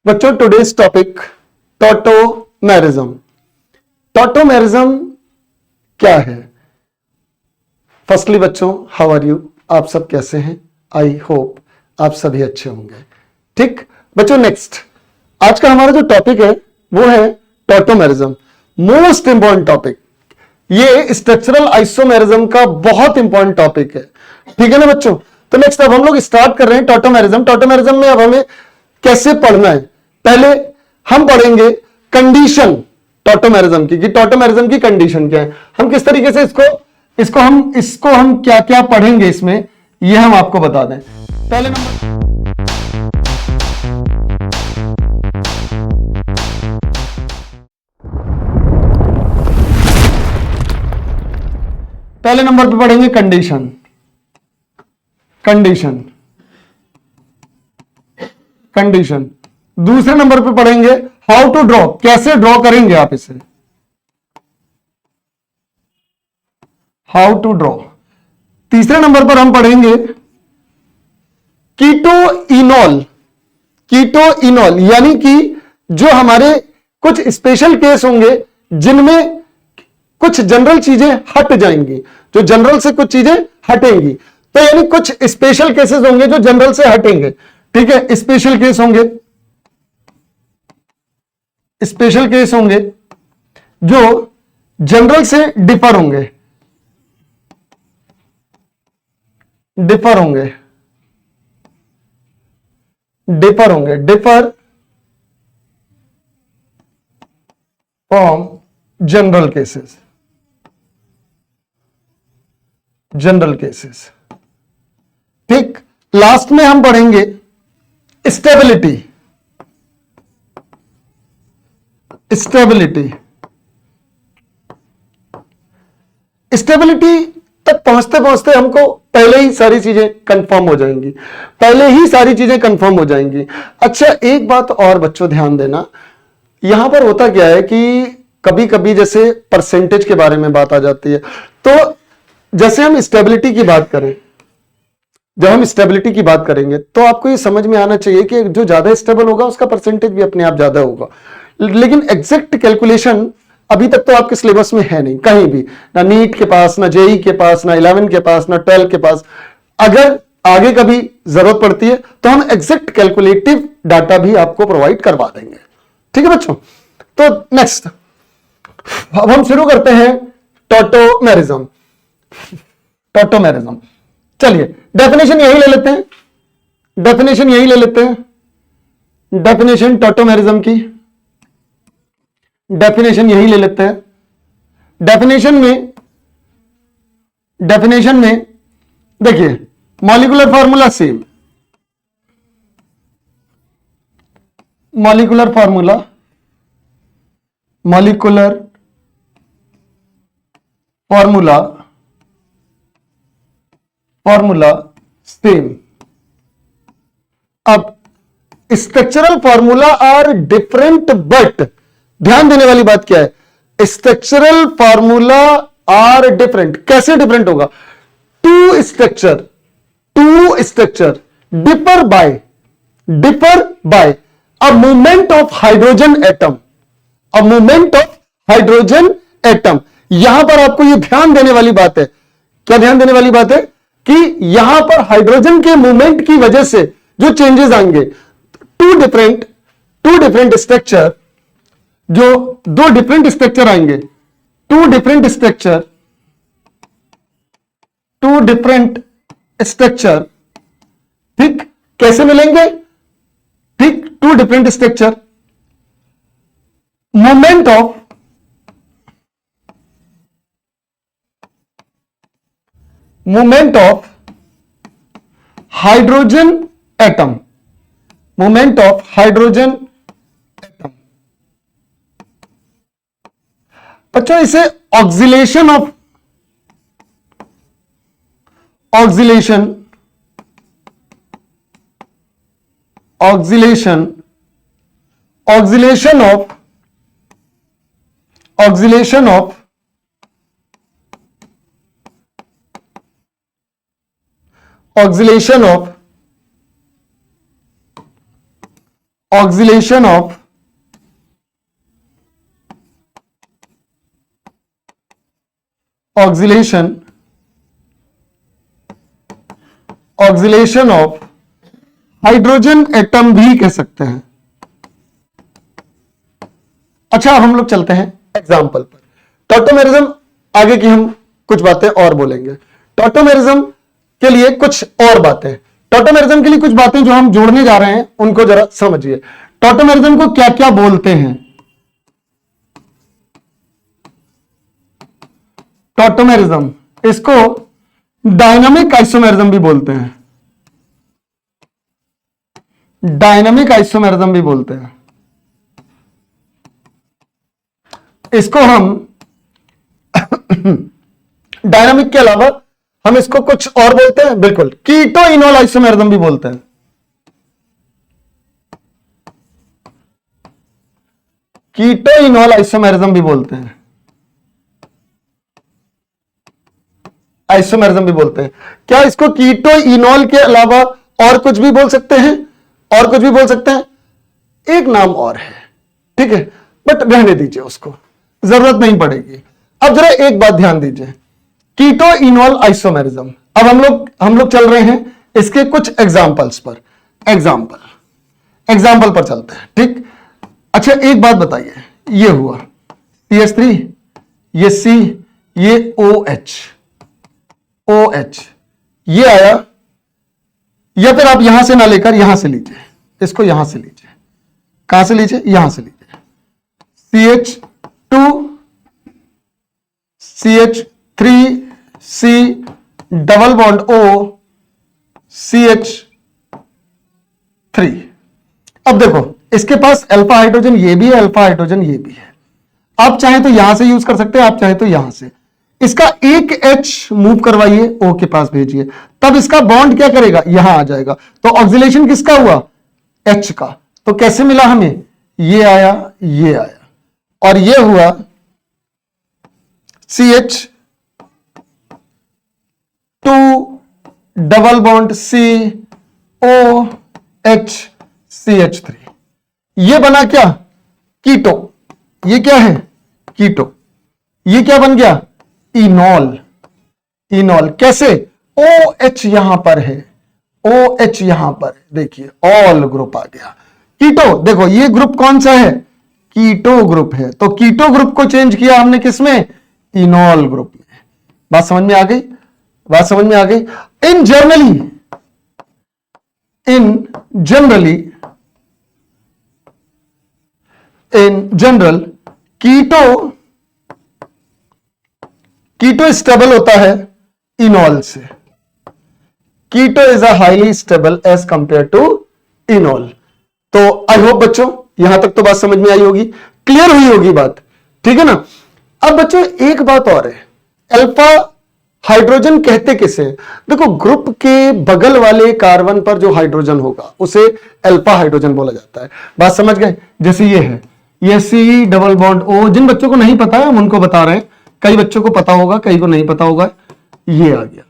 बच्चों today's topic tautomerism. Tautomerism क्या है? फर्स्टली बच्चों, हाउ आर यू? आप सब कैसे हैं? आई होप आप सभी अच्छे होंगे। ठीक बच्चों, नेक्स्ट आज का हमारा जो टॉपिक है वो है टॉटोमेरिज्म, मोस्ट इंपॉर्टेंट टॉपिक। ये स्ट्रक्चरल आइसोमेरिज्म का बहुत इंपॉर्टेंट टॉपिक है, ठीक है ना बच्चों? तो नेक्स्ट अब हम लोग स्टार्ट कर रहे हैं टॉटोमेरिज्म। टॉटोमेरिज्म में अब हमें कैसे पढ़ना है, पहले हम पढ़ेंगे कंडीशन टॉटोमेरिज्म की, कि टॉटोमेरिज्म की कंडीशन क्या है, हम किस तरीके से इसको हम क्या क्या पढ़ेंगे इसमें, ये हम आपको बता दें। पहले नंबर पे पढ़ेंगे कंडीशन। कंडीशन कंडीशन दूसरे नंबर पे पढ़ेंगे हाउ टू ड्रॉ, कैसे ड्रॉ करेंगे आप इसे, हाउ टू ड्रॉ। तीसरे नंबर पर हम पढ़ेंगे कीटोइनॉल। कीटोइनॉल यानी कि जो हमारे कुछ स्पेशल केस होंगे जिनमें कुछ जनरल चीजें हट जाएंगी, जो जनरल से कुछ चीजें हटेंगी, तो यानी कुछ स्पेशल केसेस होंगे जो जनरल से हटेंगे। ठीक है, स्पेशल केस होंगे, स्पेशल केस होंगे जो जनरल से डिफर होंगे, डिफर होंगे, डिफर होंगे, differ from general cases, general cases. ठीक, लास्ट में हम पढ़ेंगे स्टेबिलिटी। स्टेबिलिटी स्टेबिलिटी तक पहुंचते पहुंचते हमको पहले ही सारी चीजें कंफर्म हो जाएंगी, पहले ही सारी चीजें कंफर्म हो जाएंगी। अच्छा, एक बात और बच्चों ध्यान देना, यहां पर होता क्या है कि कभी कभी जैसे परसेंटेज के बारे में बात आ जाती है, तो जैसे हम स्टेबिलिटी की बात करें, जब हम स्टेबिलिटी की बात करेंगे तो आपको ये समझ में आना चाहिए कि जो ज्यादा स्टेबल होगा उसका परसेंटेज भी अपने आप ज्यादा होगा, लेकिन एग्जैक्ट कैलकुलेशन अभी तक तो आपके सिलेबस में है नहीं कहीं भी, ना नीट के पास, ना जेई के पास, ना 11 के पास, ना 12 के पास। अगर आगे कभी जरूरत पड़ती है तो हम एग्जैक्ट कैलकुलेटिव डाटा भी आपको प्रोवाइड करवा देंगे। ठीक है बच्चों, तो नेक्स्ट अब हम शुरू करते हैं टॉटोमेरिज्म। टॉटोमेरिज्म, चलिए डेफिनेशन यही ले लेते हैं, डेफिनेशन यही ले लेते हैं, डेफिनेशन टॉटोमेरिज्म की डेफिनेशन यही ले लेते हैं। डेफिनेशन में देखिए molecular formula same, molecular formula, molecular formula, formula same. अब structural formula are different, but ध्यान देने वाली बात क्या है, स्ट्रक्चरल फॉर्मूला आर डिफरेंट। कैसे डिफरेंट होगा? Two structure differ by a movement of hydrogen atom, a movement of hydrogen atom. यहां पर आपको यह ध्यान देने वाली बात है, क्या ध्यान देने वाली बात है कि यहां पर हाइड्रोजन के मूवमेंट की वजह से जो चेंजेस आएंगे, टू डिफरेंट स्ट्रक्चर, जो दो डिफरेंट स्ट्रक्चर आएंगे, टू डिफरेंट स्ट्रक्चर, ठीक, कैसे मिलेंगे? ठीक, two different structure, movement of hydrogen atom, movement of hydrogen atom. बच्चों इसे oscillation of oscillation oscillation oscillation of oscillation of oscillation of oscillation of oscillation of hydrogen atom भी कह सकते हैं। अच्छा, अब हम लोग चलते हैं एग्जाम्पल पर। टॉटोमेरिज्म आगे की हम कुछ बातें और बोलेंगे। टॉटोमेरिज्म के लिए कुछ और बातें, टॉटोमेरिज्म के लिए कुछ बातें जो हम जोड़ने जा रहे हैं उनको जरा समझिए। टॉटोमेरिज्म को क्या क्या बोलते हैं? टॉटोमेरिज्म, इसको डायनामिक आइसोमेरिज्म भी बोलते हैं, डायनामिक आइसोमेरिज्म भी बोलते हैं। इसको हम डायनामिक के अलावा हम इसको कुछ और बोलते हैं, बिल्कुल, कीटो इनोल आइसोमेरिज्म भी बोलते हैं। कीटो इनोल आइसोमेरिज्म भी बोलते हैं, आइसोमेरिज्म भी बोलते हैं। क्या इसको कीटो इनोल के अलावा और कुछ भी बोल सकते हैं? और कुछ भी बोल सकते हैं? एक नाम और है, ठीक है, बट रहने दीजिए, उसको जरूरत नहीं पड़ेगी। अब जरा एक बात ध्यान दीजिए, कीटो इनोल आइसोमेरिज्म। अब हम लोग चल रहे हैं इसके कुछ एग्जाम्पल्स पर, एग्जाम्पल पर चलते हैं, ठीक। अच्छा, एक बात बताइए, ये हुआ CH3, ये C, ये OH, ये आया, या फिर आप यहां से ना लेकर यहां से लीजिए, इसको यहां से लीजिए। कहां से लीजिए? यहां से लीजिए। CH2, CH3C double bond O, CH3। अब देखो, इसके पास अल्फा हाइड्रोजन ये भी है, अल्फा हाइड्रोजन ये भी है। आप चाहे तो यहां से यूज कर सकते हैं, आप चाहे तो यहां से। इसका एक H मूव करवाइए, O के पास भेजिए, तब इसका बॉन्ड क्या करेगा? यहां आ जाएगा। तो ऑक्सीलेशन किसका हुआ? H का। तो कैसे मिला हमें? ये आया, ये आया, और ये हुआ CH2 double bond COH CH3। ये बना क्या? कीटो। ये क्या है? कीटो। ये क्या बन गया? इनॉल। इनॉल कैसे? OH यहां पर है, OH यहां पर, देखिए ऑल ग्रुप आ गया। कीटो, देखो ये ग्रुप कौन सा है? कीटो ग्रुप है। तो कीटो ग्रुप को चेंज किया हमने किसमें? इनॉल ग्रुप में। बात समझ में आ गई? बात समझ में आ गई? इन जनरल कीटो स्टेबल होता है इनॉल से। Keto is a highly stable as compare to enol. तो आई होप बच्चों यहां तक तो बात समझ में आई होगी, क्लियर हुई होगी बात, ठीक है ना। अब बच्चों एक बात और है, अल्फा हाइड्रोजन कहते किसे? देखो, ग्रुप के बगल वाले कार्बन पर जो हाइड्रोजन होगा उसे अल्फा हाइड्रोजन बोला जाता है। बात समझ गए? जैसे ये है, ये C डबल बॉन्ड O। जिन बच्चों को नहीं पता है हम उनको बता रहे हैं, कई बच्चों को पता होगा, कई को नहीं पता होगा। ये आ गया,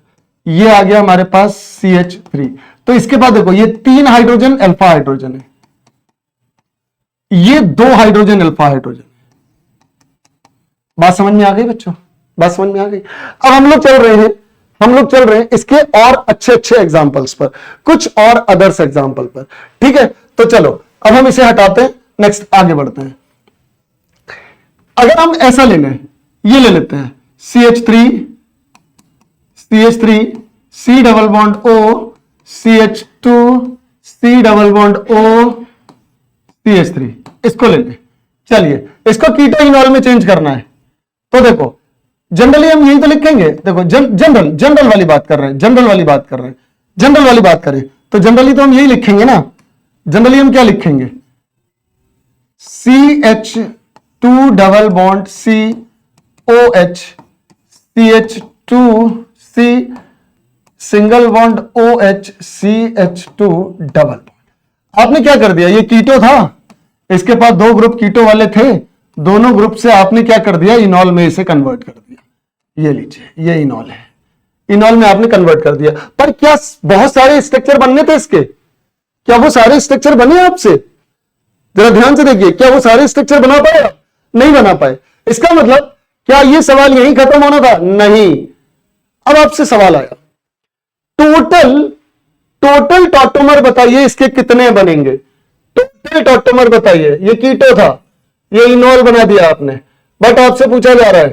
ये आ गया हमारे पास CH3। तो इसके बाद देखो, ये 3 हाइड्रोजन अल्फा हाइड्रोजन है, ये 2 हाइड्रोजन अल्फा हाइड्रोजन। बात समझ में आ गई बच्चों? बात समझ में आ गई? अब हम लोग चल रहे हैं इसके और अच्छे एग्जांपल्स पर, कुछ और अदर्स एग्जांपल पर, ठीक है। तो चलो अब हम इसे हटाते हैं, नेक्स्ट आगे बढ़ते हैं। अगर हम ऐसा ले लें, ये ले लेते हैं CH3 C double bond O, CH2 C double bond O, CH3, इसको ले लें। चलिए इसको कीटो इनॉल में चेंज करना है। तो देखो, जनरली हम यही तो लिखेंगे। देखो जनरल वाली बात कर रहे हैं, जनरल वाली बात करें तो जनरली तो हम यही लिखेंगे ना। जनरली हम क्या लिखेंगे? CH2 double bond COH CH2C single bond OH CH2 double bond. आपने क्या कर दिया? ये कीटो था, इसके पास 2 ग्रुप कीटो वाले थे, दोनों ग्रुप से आपने क्या कर दिया? इनॉल में इसे कन्वर्ट कर दिया। ये लीजिए, ये इनॉल है, इनॉल में आपने कन्वर्ट कर दिया। पर क्या बहुत सारे स्ट्रक्चर बनने थे इसके? क्या वो सारे स्ट्रक्चर बने आपसे? जरा ध्यान से देखिए, क्या वो सारे स्ट्रक्चर बना पाया? नहीं बना पाए। इसका मतलब क्या ये सवाल यहीं खत्म होना था? नहीं। अब आपसे सवाल आया, टोटल टॉटोमर बताइए इसके कितने बनेंगे? टोटल टॉटोमर बताइए। ये कीटो था, ये इनोल बना दिया आपने, बट आपसे पूछा जा रहा है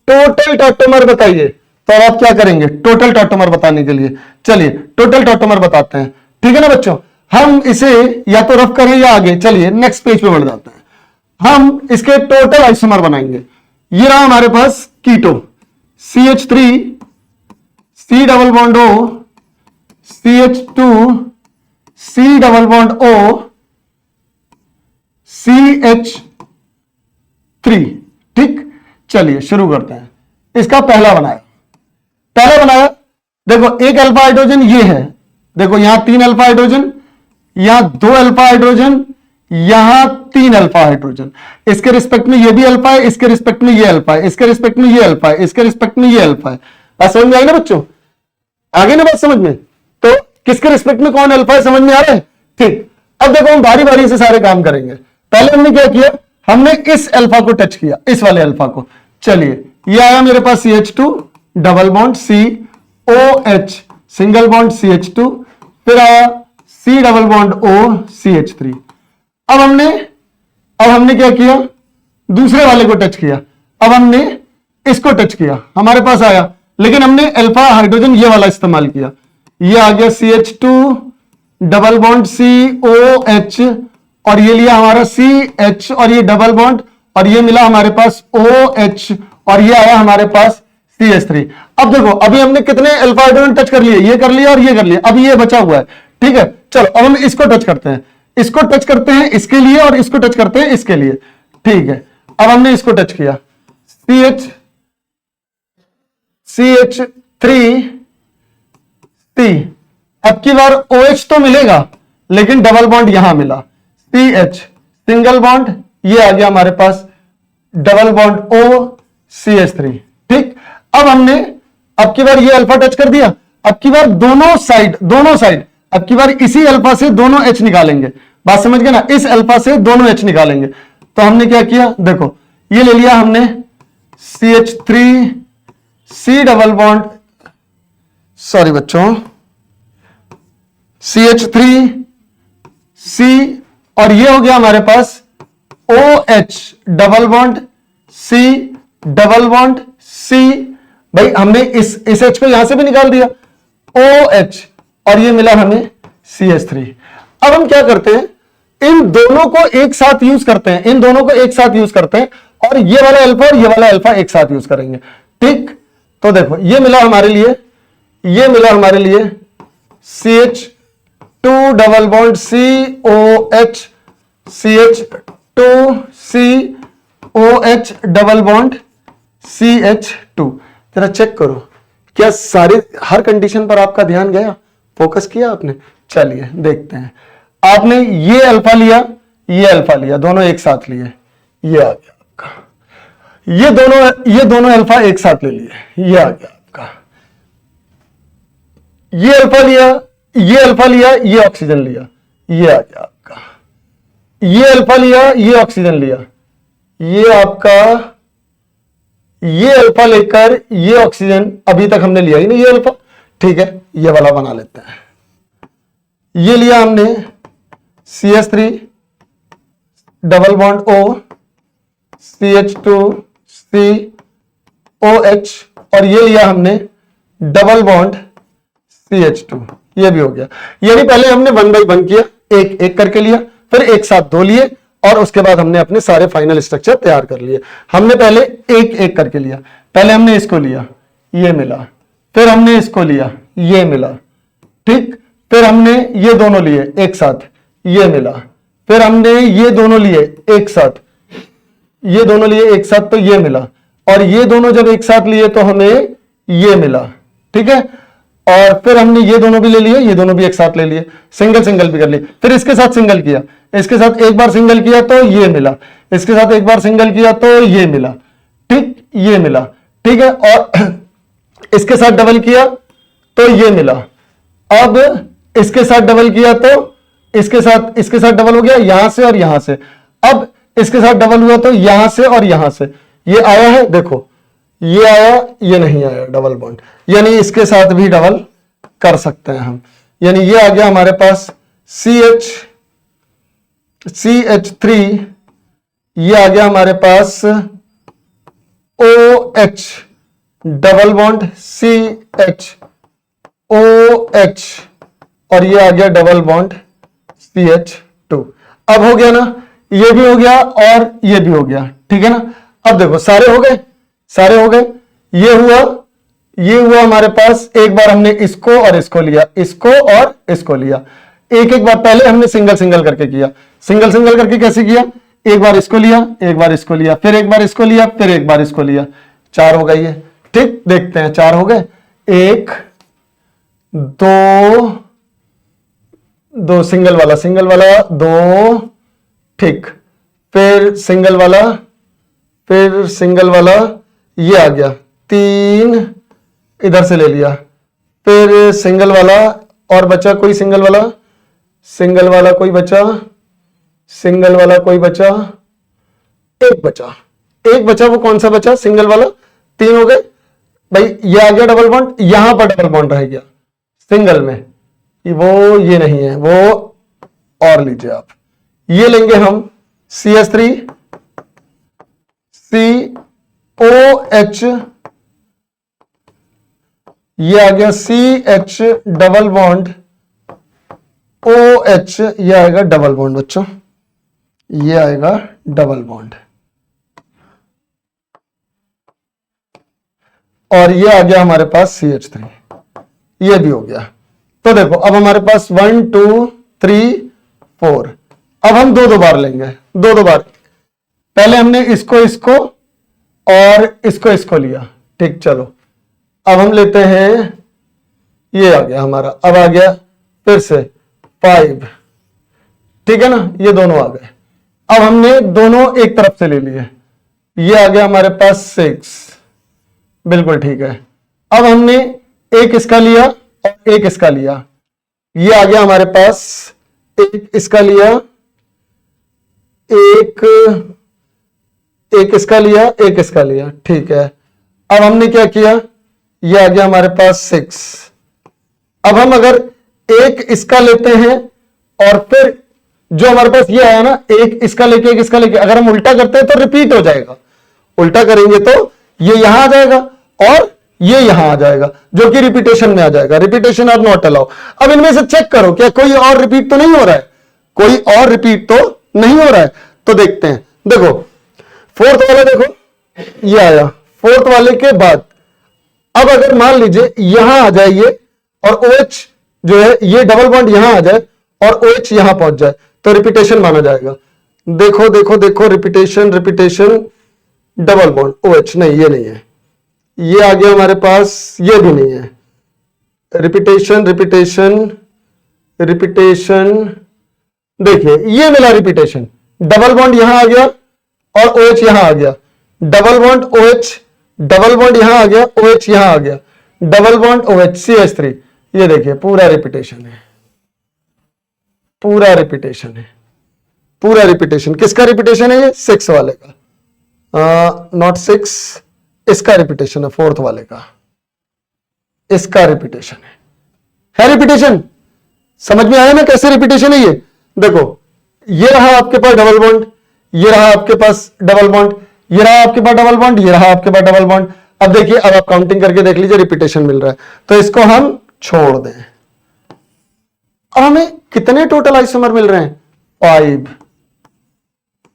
टोटल टॉटोमर बताइए। तो आप क्या करेंगे टोटल टॉटोमर बताने के लिए? चलिए टोटल टॉटोमर बताते हैं, ठीक है ना बच्चों। हम इसे या तो रफ करें या आगे, चलिए नेक्स्ट पेज पे बढ़ जाते हैं। हम इसके टोटल आइसोमर बनाएंगे। ये रहा हमारे पास कीटो, CH3 C double bond O, CH2 C double bond O, CH3, ठीक। चलिए शुरू करते हैं। इसका पहला बनाया, देखो एक अल्फा हाइड्रोजन ये है, देखो यहां 3 अल्फा हाइड्रोजन, यहां 2 अल्फा हाइड्रोजन, यहां 3 अल्फा हाइड्रोजन। इसके रिस्पेक्ट में ये भी अल्फा है, इसके रिस्पेक्ट में ये अल्फा है, इसके रिस्पेक्ट में ये अल्फा है, इसके रिस्पेक्ट में ये अल्फा है। बात समझ में आई ना बच्चों? आगे ना बात समझ में? तो किसके रिस्पेक्ट में कौन अल्फा है समझ में आ रहा है? ठीक। अब देखो हम बारी बारी से सारे काम करेंगे। पहले हमने क्या किया, हमने इस अल्फा को टच किया, इस वाले अल्फा को। चलिए ये आया मेरे पास CH2 double bond COH single bond CH2, फिर आया C double bond O CH3। अब हमने क्या किया, दूसरे वाले को टच किया, अब हमने इसको टच किया, हमारे पास आया, लेकिन हमने अल्फा हाइड्रोजन ये वाला इस्तेमाल किया। ये आ गया CH2 डबल बॉन्ड COH, और ये लिया हमारा CH, और ये डबल बॉन्ड, और ये मिला हमारे पास OH, और ये आया हमारे पास CH3। अब देखो अभी हमने कितने अल्फा हाइड्रोजन टच कर लिए, ये कर लिया और ये कर लिया, अभी ये बचा हुआ है, ठीक है। चलो अब हम इसको टच करते हैं, इसको टच करते हैं इसके लिए, और इसको टच करते हैं इसके लिए, ठीक है। अब हमने इसको टच किया, CH3C, अब की बार OH तो मिलेगा, लेकिन डबल बॉन्ड यहां मिला, CH सिंगल बॉन्ड, ये आ गया हमारे पास डबल बॉन्ड O CH3, ठीक। अब हमने अब की बार ये अल्फा टच कर दिया, अब की बार दोनों साइड अब की बार इसी अल्फा से दोनों H निकालेंगे। बात समझ गए ना? इस अल्फा से दोनों H निकालेंगे। तो हमने क्या किया, देखो ये ले लिया हमने CH3C डबल बॉन्ड, सॉरी बच्चों, CH3C, और ये हो गया हमारे पास OH double bond C double bond C। भाई हमने इस H को यहां से भी निकाल दिया, OH, और ये मिला हमें CH3। अब हम क्या करते हैं, इन दोनों को एक साथ यूज करते हैं, और ये वाला अल्फा और ये वाला अल्फा एक साथ यूज करेंगे, ठीक। तो देखो ये मिला हमारे लिए CH2 double bond COH, CH2COH double bond CH2। जरा चेक करो, क्या सारे हर कंडीशन पर आपका ध्यान गया, फोकस किया आपने? चलिए देखते हैं। आपने ये अल्फा लिया, ये अल्फा लिया, दोनों एक साथ लिए, ये आ गया आपका, ये दोनों अल्फा एक साथ ले लिए, ये आ गया आपका। ये अल्फा लिया, ये ऑक्सीजन लिया, ये आ गया आपका। ये अल्फा लिया, ये ऑक्सीजन लिया, ये आपका, ये अल्फा लेकर ये ऑक्सीजन, अभी तक हमने लिया ही नहीं ये अल्फा, ठीक है। ये वाला बना लेते हैं। ये लिया हमने CH3 double bond O, CH2COH, और ये लिया हमने डबल बॉन्ड CH2, ये भी हो गया। यानी पहले हमने 1 बाई 1 किया, एक एक करके लिया, फिर एक साथ 2 लिए, और उसके बाद हमने अपने सारे फाइनल स्ट्रक्चर तैयार कर लिए। हमने पहले एक एक करके लिया, पहले हमने इसको लिया, ये मिला, फिर हमने इसको लिया, ये मिला, ठीक। फिर हमने ये दोनों लिए एक साथ, ये मिला, फिर हमने ये दोनों लिए एक साथ, तो ये मिला, और ये दोनों जब एक साथ लिए तो हमें ये मिला, ठीक है। और फिर हमने ये दोनों भी ले लिए, ये दोनों भी एक साथ ले लिए, सिंगल भी कर लिए, फिर इसके साथ सिंगल किया, इसके साथ एक बार सिंगल किया तो ये मिला, इसके साथ एक बार सिंगल किया तो ये मिला, ठीक, ये मिला, ठीक है। और इसके साथ डबल किया तो ये मिला, अब इसके साथ डबल किया तो इसके साथ डबल हो गया, यहां से और यहां से। अब इसके साथ डबल हुआ तो यहां से और यहां से ये आया है, देखो ये आया, ये नहीं आया डबल बॉन्ड, यानी इसके साथ भी डबल कर सकते हैं हम। यानी ये आ गया हमारे पास CH3, ये आ गया हमारे पास OH डबल बॉन्ड CHOH, और ये आ गया डबल बॉन्ड CH2। अब हो गया ना, ये भी हो गया और ये भी हो गया, ठीक है ना। अब देखो सारे हो गए, सारे हो गए, ये हुआ हमारे पास। एक बार हमने इसको और इसको लिया, इसको और इसको लिया, एक एक बार पहले हमने सिंगल सिंगल करके किया। सिंगल सिंगल करके कैसे किया, एक बार इसको लिया, एक बार इसको लिया, फिर एक बार इसको लिया, फिर एक बार इसको लिया, 4 हो गई है। ठीक, देखते हैं 4 हो गए, 1 2 सिंगल वाला 2, ठीक, फिर सिंगल वाला, फिर सिंगल वाला, ये आ गया 3, इधर से ले लिया, फिर सिंगल वाला, और बचा कोई सिंगल वाला कोई बचा, सिंगल वाला कोई बचा, एक बचा, वो कौन सा बचा, सिंगल वाला। 3 हो गए भाई, ये आ गया डबल बॉन्ड, यहां पर डबल बॉन्ड रह गया सिंगल में, वो ये नहीं है, वो और लीजिए आप, ये लेंगे हम CH3 COH, ये आ गया CH डबल बॉन्ड OH, ये आएगा डबल बॉन्ड बच्चों, ये आएगा डबल बॉन्ड, और ये आ गया हमारे पास CH3, ये भी हो गया। तो देखो अब हमारे पास 1 2 3 4, अब हम दो बार लेंगे, दो बार। पहले हमने इसको और इसको लिया, ठीक, चलो अब हम लेते हैं, ये आ गया हमारा, अब आ गया फिर से 5, ठीक है ना, ये दोनों आ गए। अब हमने दोनों एक तरफ से ले लिए, ये आ गया हमारे पास 6, बिल्कुल ठीक है। अब हमने एक इसका लिया और एक इसका लिया, ये आ गया हमारे पास, एक इसका लिया, एक इसका लिया, एक इसका लिया, ठीक है। अब हमने क्या किया, ये आ गया हमारे पास 6। अब हम अगर एक इसका लेते हैं और फिर जो हमारे पास ये आया ना, एक इसका लेके एक इसका लेके, अगर हम उल्टा करते हैं तो रिपीट हो जाएगा, उल्टा करेंगे तो ये यहां आ जाएगा और ये यहां आ जाएगा, जो कि रिपीटेशन में आ जाएगा। Repetition are not allow. अब इनमें से चेक करो क्या कोई और रिपीट तो नहीं हो रहा है, कोई और रिपीट तो नहीं हो रहा है, तो देखते हैं। देखो फोर्थ वाला, देखो ये आया, फोर्थ वाले के बाद अब अगर मान लीजिए यहां आ जाए ये, और OH जो है ये डबल बॉन्ड यहां आ जाए और OH यहां पहुंच जाए, तो रिपीटेशन माना जाएगा। देखो देखो देखो, रिपीटेशन डबल बॉन्ड OH, नहीं ये नहीं है, ये आ गया हमारे पास, ये भी नहीं है। रिपीटेशन देखिए ये मिला रिपीटेशन, डबल बॉन्ड यहां आ गया और OH यहां आ गया, double bond OH, double bond यहां आ गया, OH यहां आ गया, डबल बॉन्ड OH CH3, ये देखिए पूरा रिपीटेशन है, पूरा रिपीटेशन। किसका रिपीटेशन है ये, 6 वाले का, नॉट 6, इसका रिपीटेशन है, फोर्थ वाले का, इसका रिपीटेशन है रिपीटेशन। समझ में आया ना कैसे रिपीटेशन है ये। देखो ये रहा आपके पास डबल बॉन्ड, ये रहा आपके पास डबल बॉन्ड, ये रहा आपके पास डबल बॉन्ड, ये रहा आपके पास डबल बॉन्ड। अब देखिए, अब आप काउंटिंग करके देख लीजिए, रिपीटेशन मिल रहा है, तो इसको हम छोड़ दें। अब हमें कितने टोटल आइसोमर मिल रहे हैं, 5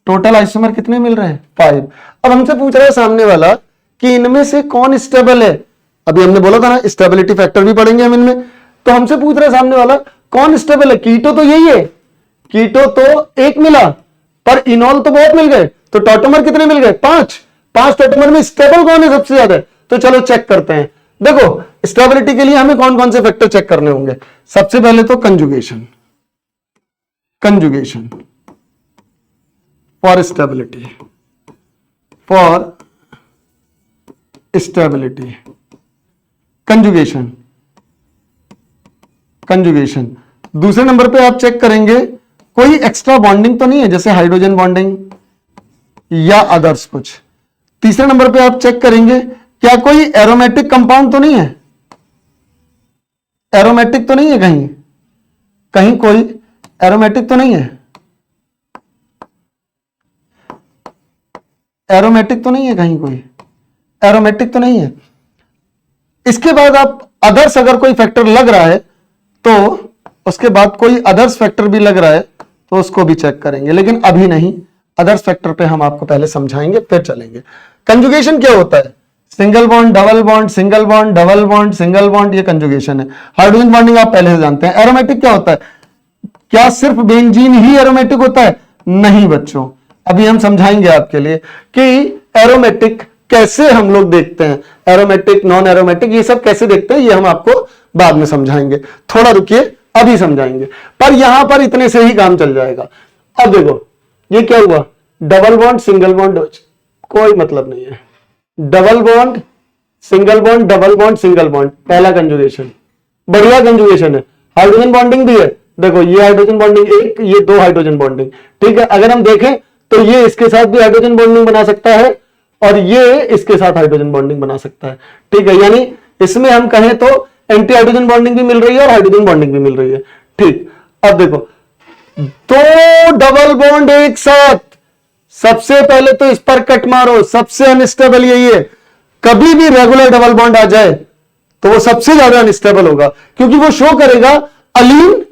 टोटल आइसोमर कितने मिल रहे हैं, 5। अब हमसे पूछ रहा है सामने वाला कि इनमें से कौन स्टेबल है। अभी हमने बोला था ना स्टेबिलिटी फैक्टर भी पढ़ेंगे हम इनमें, तो हमसे पूछ रहा है सामने वाला कौन स्टेबल है। कीटो तो यही है, कीटो तो एक मिला, पर इनॉल तो बहुत मिल गए, तो टॉटोमर कितने मिल गए, 5 टॉटोमर में स्टेबल कौन है सबसे ज्यादा, तो चलो चेक करते हैं। देखो स्टेबिलिटी के लिए हमें कौन कौन से फैक्टर चेक करने होंगे। सबसे पहले तो कंजुगेशन फॉर स्टेबिलिटी, कंजुगेशन दूसरे नंबर पे आप चेक करेंगे कोई एक्स्ट्रा बॉन्डिंग तो नहीं है, जैसे हाइड्रोजन बॉन्डिंग या अदर्स कुछ। तीसरे नंबर पे आप चेक करेंगे क्या कोई एरोमेटिक कंपाउंड तो नहीं है, एरोमेटिक तो नहीं है कहीं, कहीं कोई एरोमेटिक तो नहीं है, एरोमेटिक तो नहीं है कहीं कोई, एरोमेटिक तो नहीं है। इसके बाद आप अदर्स अगर कोई फैक्टर लग रहा है तो उसके बाद कोई अदर्स फैक्टर भी लग रहा है तो उसको भी चेक करेंगे, लेकिन अभी नहीं, अदर्स फैक्टर पे हम आपको पहले समझाएंगे फिर चलेंगे। कंजुगेशन क्या होता है? Single bond double bond, single bond double bond, single bond, ये कंजुगेशन है। हाइड्रोजन बॉन्डिंग आप पहले से जानते हैं। एरोमेटिक क्या होता है? क्या सिर्फ बेंजीन ही एरोमेटिक होता है? नहीं बच्चों, अभी हम समझाएंगे आपके लिए कि एरोमेटिक कैसे हम लोग देखते हैं, एरोमेटिक नॉन एरोमेटिक ये सब कैसे देखते हैं, ये हम आपको बाद में समझाएंगे। थोड़ा रुकिए, अभी समझाएंगे, पर यहां पर इतने से ही काम चल जाएगा। अब देखो ये क्या हुआ, डबल बॉन्ड सिंगल बॉन्ड, कोई मतलब नहीं है। Double bond single bond, double bond single bond, पहला कंजुगेशन, बढ़िया कंजुगेशन है। हाइड्रोजन बॉन्डिंग भी है, देखो ये हाइड्रोजन बॉन्डिंग एक, ये दो हाइड्रोजन बॉन्डिंग, ठीक है। अगर हम देखें तो ये इसके साथ भी हाइड्रोजन बॉन्डिंग बना सकता है और ये इसके साथ हाइड्रोजन बॉन्डिंग बना सकता है, ठीक है। यानी इसमें हम कहें तो एंटी हाइड्रोजन बॉन्डिंग भी मिल रही है और हाइड्रोजन बॉन्डिंग भी मिल रही है, ठीक। अब देखो दो डबल बॉन्ड एक साथ, सबसे पहले तो इस पर कट मारो, सबसे अनस्टेबल यही है। कभी भी रेगुलर डबल बॉन्ड आ जाए तो वो सबसे ज्यादा अनस्टेबल होगा, क्योंकि वो शो करेगा अलीन,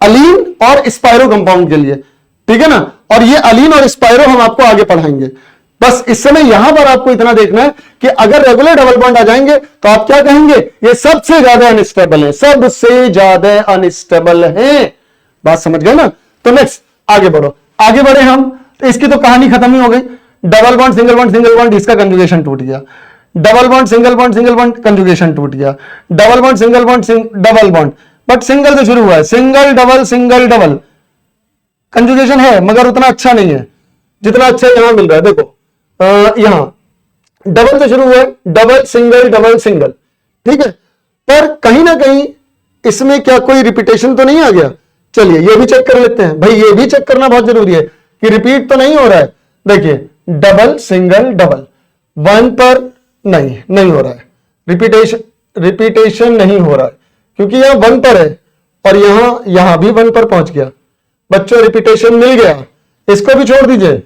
अलीन और स्पाइरो कंपाउंड के लिए, ठीक है ना। और ये अलीन और स्पाइरो हम आपको आगे पढ़ाएंगे। बस इस समय यहां पर आपको इतना देखना है कि अगर रेगुलर डबल बॉन्ड आ जाएंगे तो आप क्या कहेंगे, ये सबसे ज्यादा अनस्टेबल है, सबसे ज्यादा अनस्टेबल है। बात समझ गए ना। तो नेक्स्ट आगे बढ़ो, आगे बढ़े हम, तो इसकी तो कहानी खत्म ही हो गई। Double bond single bond single bond, इसका कंजुगेशन टूट गया। Double bond single bond conjugation टूट गया। Double bond single bond double bond, but single से शुरू हुआ है, सिंगल डबल कंजुगेशन है मगर उतना अच्छा नहीं है जितना अच्छा यहां मिल रहा है। देखो यहां डबल से शुरू हुआ है, डबल सिंगल, ठीक है। पर कहीं ना कहीं इसमें क्या कोई रिपीटेशन तो नहीं आ गया? चलिए ये भी चेक कर लेते हैं भाई, ये भी चेक करना बहुत जरूरी है कि रिपीट तो नहीं हो रहा है। देखिए डबल सिंगल डबल, वन पर नहीं हो रहा है, रिपीटेशन नहीं हो रहा है क्योंकि यहां वन पर है और यहां भी वन पर पहुंच गया। बच्चों रिपीटेशन मिल गया, इसको भी छोड़ दीजिए,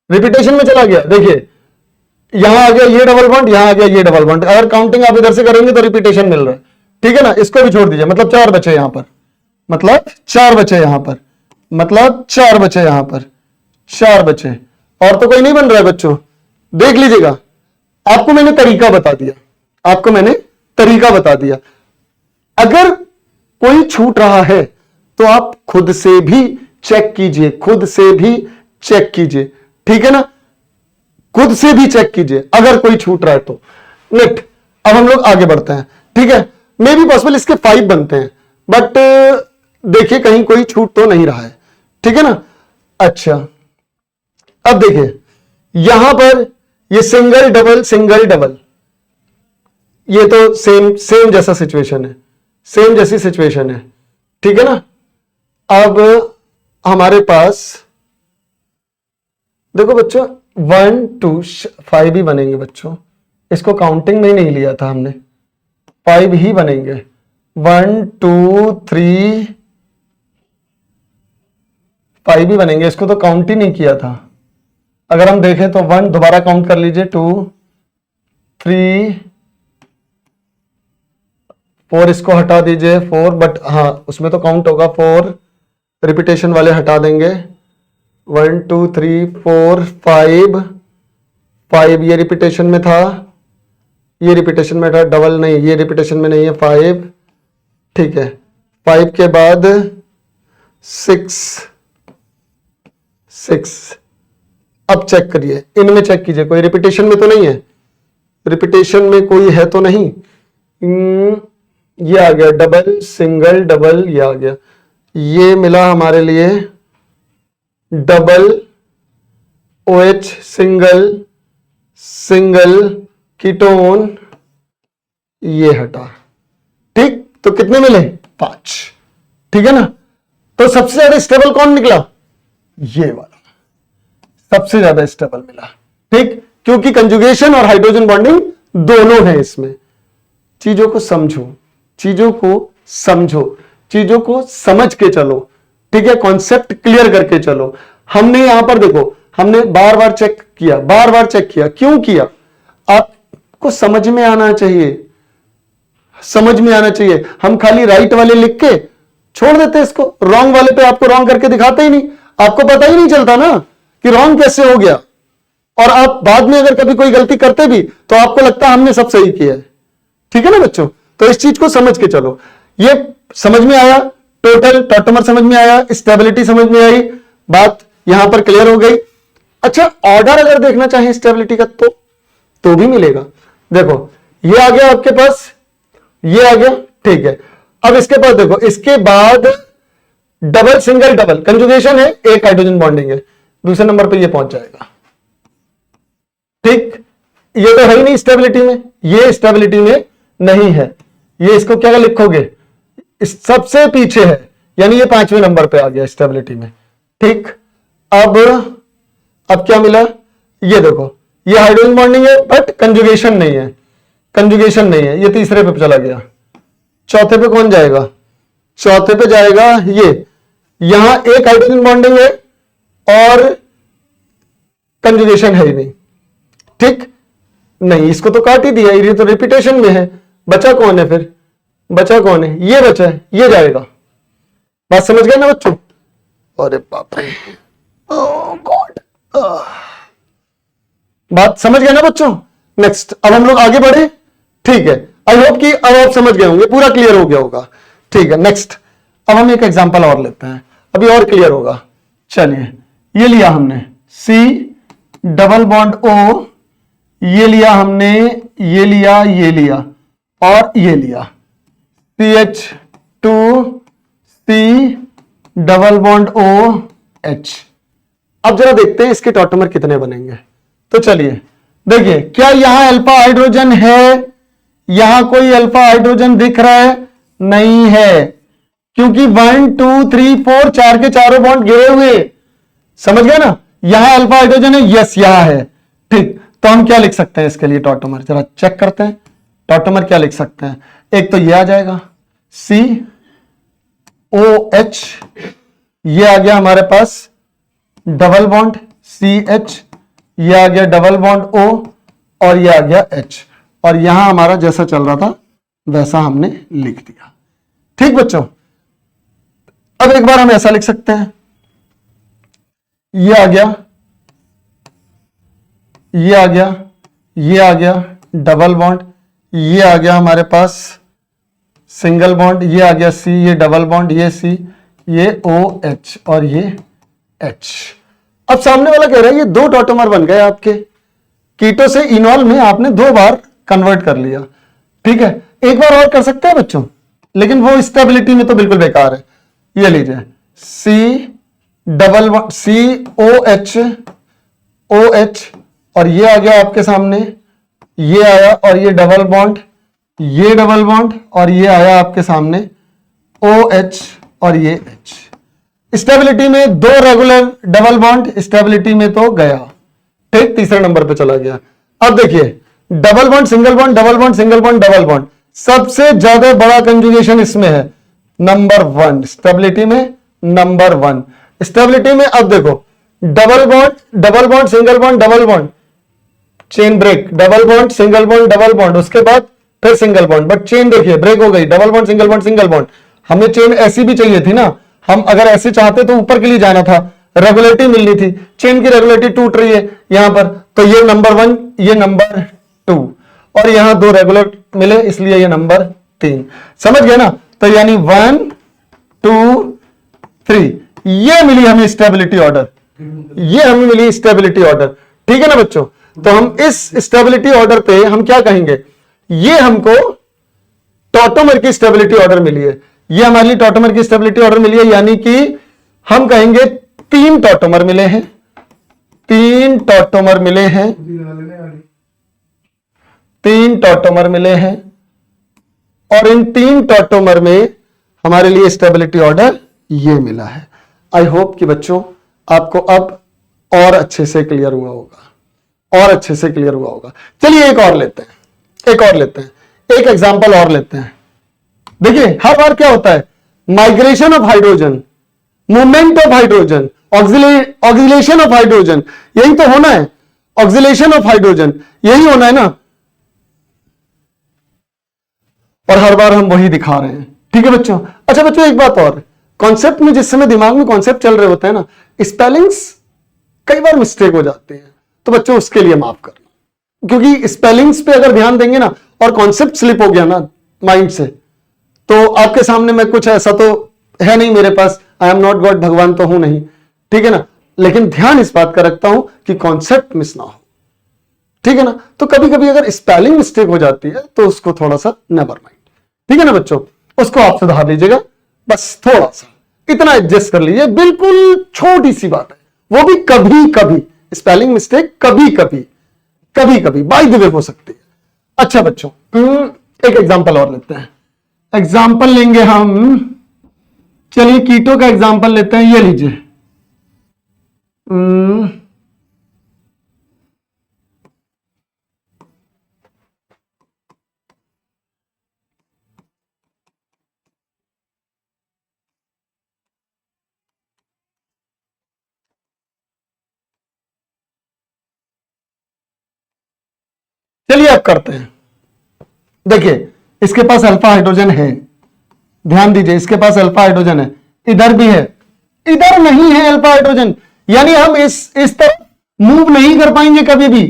रिपीटेशन में चला गया। देखिए यहां आ गया ये डबल बॉन्ड, यहां आ गया ये डबल बॉन्ड, अगर काउंटिंग आप इधर से करेंगे तो रिपीटेशन मिल रहा है, ठीक है ना। इसको भी छोड़ दीजिए, मतलब चार बचे यहां पर, मतलब चार बचे यहां पर, मतलब चार बचे यहां पर, चार बचे, और तो कोई नहीं बन रहा है बच्चों। देख लीजिएगा, आपको मैंने तरीका बता दिया, आपको मैंने तरीका बता दिया। अगर कोई छूट रहा है तो आप खुद से भी चेक कीजिए, खुद से भी चेक कीजिए, ठीक है ना। खुद से भी चेक कीजिए अगर कोई छूट रहा है तो। नेक्स्ट अब हम लोग आगे बढ़ते हैं, ठीक है। मे बी पॉसिबल इसके 5 बनते हैं, बट देखिए कहीं कोई छूट तो नहीं रहा है, ठीक है ना। अच्छा अब देखिए यहां पर ये सिंगल डबल, ये तो सेम जैसा सिचुएशन है, सेम जैसी सिचुएशन है, ठीक है ना। अब हमारे पास देखो बच्चों 1 2 5 ही बनेंगे बच्चों, इसको काउंटिंग में ही नहीं लिया था हमने, 5 ही बनेंगे। 1 2 3 5 ही बनेंगे, इसको तो काउंट ही नहीं किया था। अगर हम देखें तो 1 दोबारा काउंट कर लीजिए, 2 3 4 इसको हटा दीजिए, 4, बट हाँ उसमें तो काउंट होगा, 4 रिपीटेशन वाले हटा देंगे। 1 2 3 4 5 ये रिपीटेशन में था, ये रिपीटेशन में था, डबल नहीं, ये रिपीटेशन में नहीं है, 5, ठीक है। 5 के बाद 6, अब चेक करिए, इनमें चेक कीजिए कोई रिपीटेशन में तो नहीं है, रिपीटेशन में कोई है तो नहीं। ये आ गया डबल सिंगल डबल, ये आ गया, ये मिला हमारे लिए डबल OH सिंगल कीटोन, ये हटा, ठीक। तो कितने मिले? 5, ठीक है ना। तो सबसे ज्यादा स्टेबल कौन निकला? ये वाला सबसे ज्यादा स्टेबल मिला, ठीक, क्योंकि कंजुगेशन और हाइड्रोजन बॉन्डिंग दोनों है इसमें। चीजों को समझो, चीजों को समझो, चीजों को समझ के चलो, ठीक है, कॉन्सेप्ट क्लियर करके चलो। हमने यहां पर देखो, हमने बार बार चेक किया, बार बार चेक किया। क्यों किया? आपको समझ में आना चाहिए, समझ में आना चाहिए। हम खाली राइट वाले लिख के छोड़ देते इसको, रॉन्ग वाले पे आपको रॉन्ग करके दिखाते ही नहीं, आपको पता ही नहीं चलता ना कि रॉन्ग कैसे हो गया। और आप बाद में अगर कभी कोई गलती करते भी तो आपको लगता है हमने सब सही किया है, ठीक है ना बच्चों। तो इस चीज को समझ के चलो। ये समझ में आया, टोटल टॉटोमर समझ में आया, स्टेबिलिटी समझ में आई, बात यहां पर क्लियर हो गई। अच्छा, ऑर्डर अगर देखना चाहें स्टेबिलिटी का तो भी मिलेगा। देखो ये आ गया आपके पास, ये आ गया, ठीक है। अब इसके पास देखो, इसके बाद डबल सिंगल डबल कंजुगेशन है, एक हाइड्रोजन बॉन्डिंग है, दूसरे नंबर पे ये पहुंच जाएगा, ठीक। ये तो है ही नहीं स्टेबिलिटी में, ये स्टेबिलिटी में नहीं है, ये इसको क्या लिखोगे? इस सबसे पीछे है, यानी ये 5वें नंबर पे आ गया स्टेबिलिटी में, ठीक। अब क्या मिला? ये देखो, ये हाइड्रोजन बॉन्डिंग है बट कंजुगेशन नहीं है, कंजुगेशन नहीं है, ये तीसरे पे चला गया। चौथे पे कौन जाएगा? चौथे पे जाएगा ये, यहां एक हाइड्रोजन बॉन्डिंग है और कंजुगेशन है ही नहीं, ठीक। नहीं, इसको तो काट ही दिया, ये तो रिपीटेशन में है। बचा कौन है फिर? बचा कौन है? ये बचा है, ये जाएगा। बात समझ गए ना बच्चों? अरे बाप रे, ओह गॉड, बात समझ गए ना बच्चों? नेक्स्ट, अब हम लोग आगे बढ़े, ठीक है। आई होप कि अब आप समझ गए होंगे, पूरा क्लियर हो गया होगा, ठीक है। नेक्स्ट, अब हम एक एग्जांपल और लेते हैं, अभी और क्लियर होगा। चलिए, ये लिया हमने C डबल बॉन्ड O, ये लिया हमने, ये लिया, ये लिया और ये लिया CH2C डबल बॉन्ड OH। अब जरा देखते हैं इसके टॉटोमर कितने बनेंगे। तो चलिए देखिए, क्या यहां अल्फा हाइड्रोजन है? यहां कोई अल्फा हाइड्रोजन दिख रहा है? नहीं है, क्योंकि 1 2 3 4 चार के चारों बॉन्ड गिरे हुए, समझ गए ना। यहां अल्फा हाइड्रोजन है, यस यहां है, ठीक। तो हम क्या लिख सकते हैं इसके लिए टॉटोमर? जरा चेक करते हैं टॉटोमर क्या लिख सकते हैं। एक तो ये आ जाएगा COH, ये आ गया हमारे पास डबल बॉन्ड CH, ये आ गया डबल बॉन्ड O और ये आ गया H, और यहां हमारा जैसा चल रहा था वैसा हमने लिख दिया, ठीक बच्चों। अब एक बार हम ऐसा लिख सकते हैं, ये आ गया, ये आ गया, ये आ गया डबल बॉन्ड, ये आ गया हमारे पास सिंगल बॉन्ड, ये आ गया C, ये डबल बॉन्ड, ये C, ये OH और ये H। अब सामने वाला कह रहा है ये 2 टॉटोमर बन गए आपके, कीटो से इनॉल में आपने 2 बार कन्वर्ट कर लिया, ठीक है। एक बार और कर सकते हैं बच्चों, लेकिन वो स्टेबिलिटी में तो बिल्कुल बेकार है। ये लीजिए C double bond COH OH और ये आ गया आपके सामने, ये आया और ये डबल बॉन्ड, ये डबल बॉन्ड और ये आया आपके सामने OH और ये H। स्टेबिलिटी में 2 रेगुलर डबल बॉन्ड, स्टेबिलिटी में तो गया, ठीक, तीसरे नंबर पे चला गया। अब देखिए, double bond single bond, double bond single bond, double bond, सबसे ज्यादा बड़ा कंजुगेशन इसमें है, नंबर 1 स्टेबिलिटी में, नंबर 1 स्टेबिलिटी में। अब देखो, double bond single bond, double bond, chain break, double bond single bond, double bond, उसके बाद फिर सिंगल बॉन्ड, बट चेन देखिए ब्रेक हो गई, double bond single bond single bond. हमें चेन ऐसी भी चाहिए थी ना, हम अगर ऐसे चाहते तो ऊपर के लिए जाना था, रेगुलेटिव मिलनी थी, चेन की रेगुलेटिव टूट रही है यहां पर, तो ये नंबर 1, ये नंबर 2 और यहां 2 रेगुलर मिले, इसलिए ये नंबर 3। समझ गए ना? तो यानी 1 2 3 ये मिली हमें स्टेबिलिटी ऑर्डर, ये हमें मिली स्टेबिलिटी ऑर्डर, ठीक है ना बच्चों। तो हम इस स्टेबिलिटी ऑर्डर पे हम क्या कहेंगे, ये हमको टॉटोमर की स्टेबिलिटी ऑर्डर मिली है, ये हमारे लिए टॉटोमर की स्टेबिलिटी ऑर्डर मिली है, यानी कि हम कहेंगे 3 टॉटोमर मिले हैं, 3 टॉटोमर मिले हैं, 3 टॉटोमर मिले हैं, और इन 3 टॉटोमर में हमारे लिए स्टेबिलिटी ऑर्डर ये मिला है। आई होप कि बच्चों आपको अब और अच्छे से क्लियर हुआ होगा, और अच्छे से क्लियर हुआ होगा। चलिए एक और लेते हैं, एक और लेते हैं, एक एग्जांपल और लेते हैं। देखिए हर बार क्या होता है, migration of hydrogen, movement of hydrogen, oscillation of hydrogen, यही तो होना है, ऑक्सीलेशन ऑफ हाइड्रोजन यही होना है ना, और हर बार हम वही दिखा रहे हैं। ठीक है बच्चों। अच्छा बच्चों एक बात और, कॉन्सेप्ट में जिस समय दिमाग में कॉन्सेप्ट चल रहे होते हैं ना, स्पेलिंग्स कई बार मिस्टेक हो जाते हैं, तो बच्चों उसके लिए माफ करना, क्योंकि स्पेलिंग्स पे अगर ध्यान देंगे ना और कॉन्सेप्ट स्लिप हो गया ना माइंड से, तो आपके सामने मैं कुछ ऐसा तो है नहीं मेरे पास, आई एम नॉट गॉड, भगवान तो हूं नहीं, ठीक है ना, लेकिन ध्यान इस बात का रखता हूं कि कॉन्सेप्ट मिस ना हो। ठीक है ना, तो कभी कभी अगर स्पेलिंग मिस्टेक हो जाती है तो उसको थोड़ा सा नेवर माइंड, ठीक है ना बच्चों, उसको आप सुधार लीजिएगा, बस थोड़ा सा इतना एडजस्ट कर लीजिए, बिल्कुल छोटी सी बात है, वो भी कभी कभी स्पेलिंग मिस्टेक कभी कभी कभी कभी बाय द वे हो सकती है। अच्छा बच्चों एक एग्जांपल और लेते हैं, एग्जांपल लेंगे हम, चलिए कीटो का एग्जांपल लेते हैं, ये लीजिए चलिए अब करते हैं। देखिए इसके पास अल्फा हाइड्रोजन है, ध्यान दीजिए इसके पास अल्फा हाइड्रोजन है, इधर भी है, इधर नहीं है अल्फा हाइड्रोजन, यानी हम इस तरफ मूव नहीं कर पाएंगे कभी भी,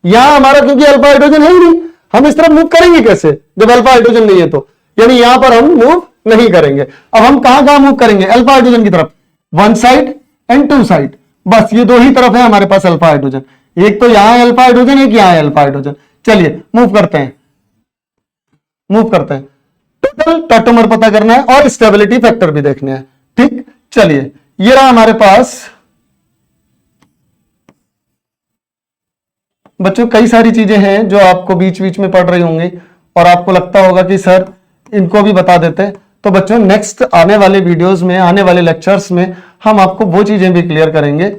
यहां हमारा क्योंकि अल्फा हाइड्रोजन है ही नहीं, हम इस तरफ मूव करेंगे कैसे जब अल्फा हाइड्रोजन नहीं है, तो यानी यहां पर हम मूव नहीं करेंगे। अब हम कहां कहां मूव करेंगे, अल्फा हाइड्रोजन की तरफ, one side and two side, बस ये दो ही तरफ है हमारे पास अल्फा हाइड्रोजन, एक तो यहां है अल्फा हाइड्रोजन, एक यहां है अल्फा हाइड्रोजन। चलिए मूव करते हैं, मूव करते हैं, टोटल टॉटोमर पता करना है और स्टेबिलिटी फैक्टर भी देखने हैं। ठीक, चलिए ये रहा हमारे पास बच्चों, कई सारी चीजें हैं जो आपको बीच बीच में पढ़ रही होंगी और आपको लगता होगा कि सर इनको भी बता देते, तो बच्चों नेक्स्ट आने वाले वीडियोस में, आने वाले लेक्चर्स में हम आपको वो चीजें भी क्लियर करेंगे।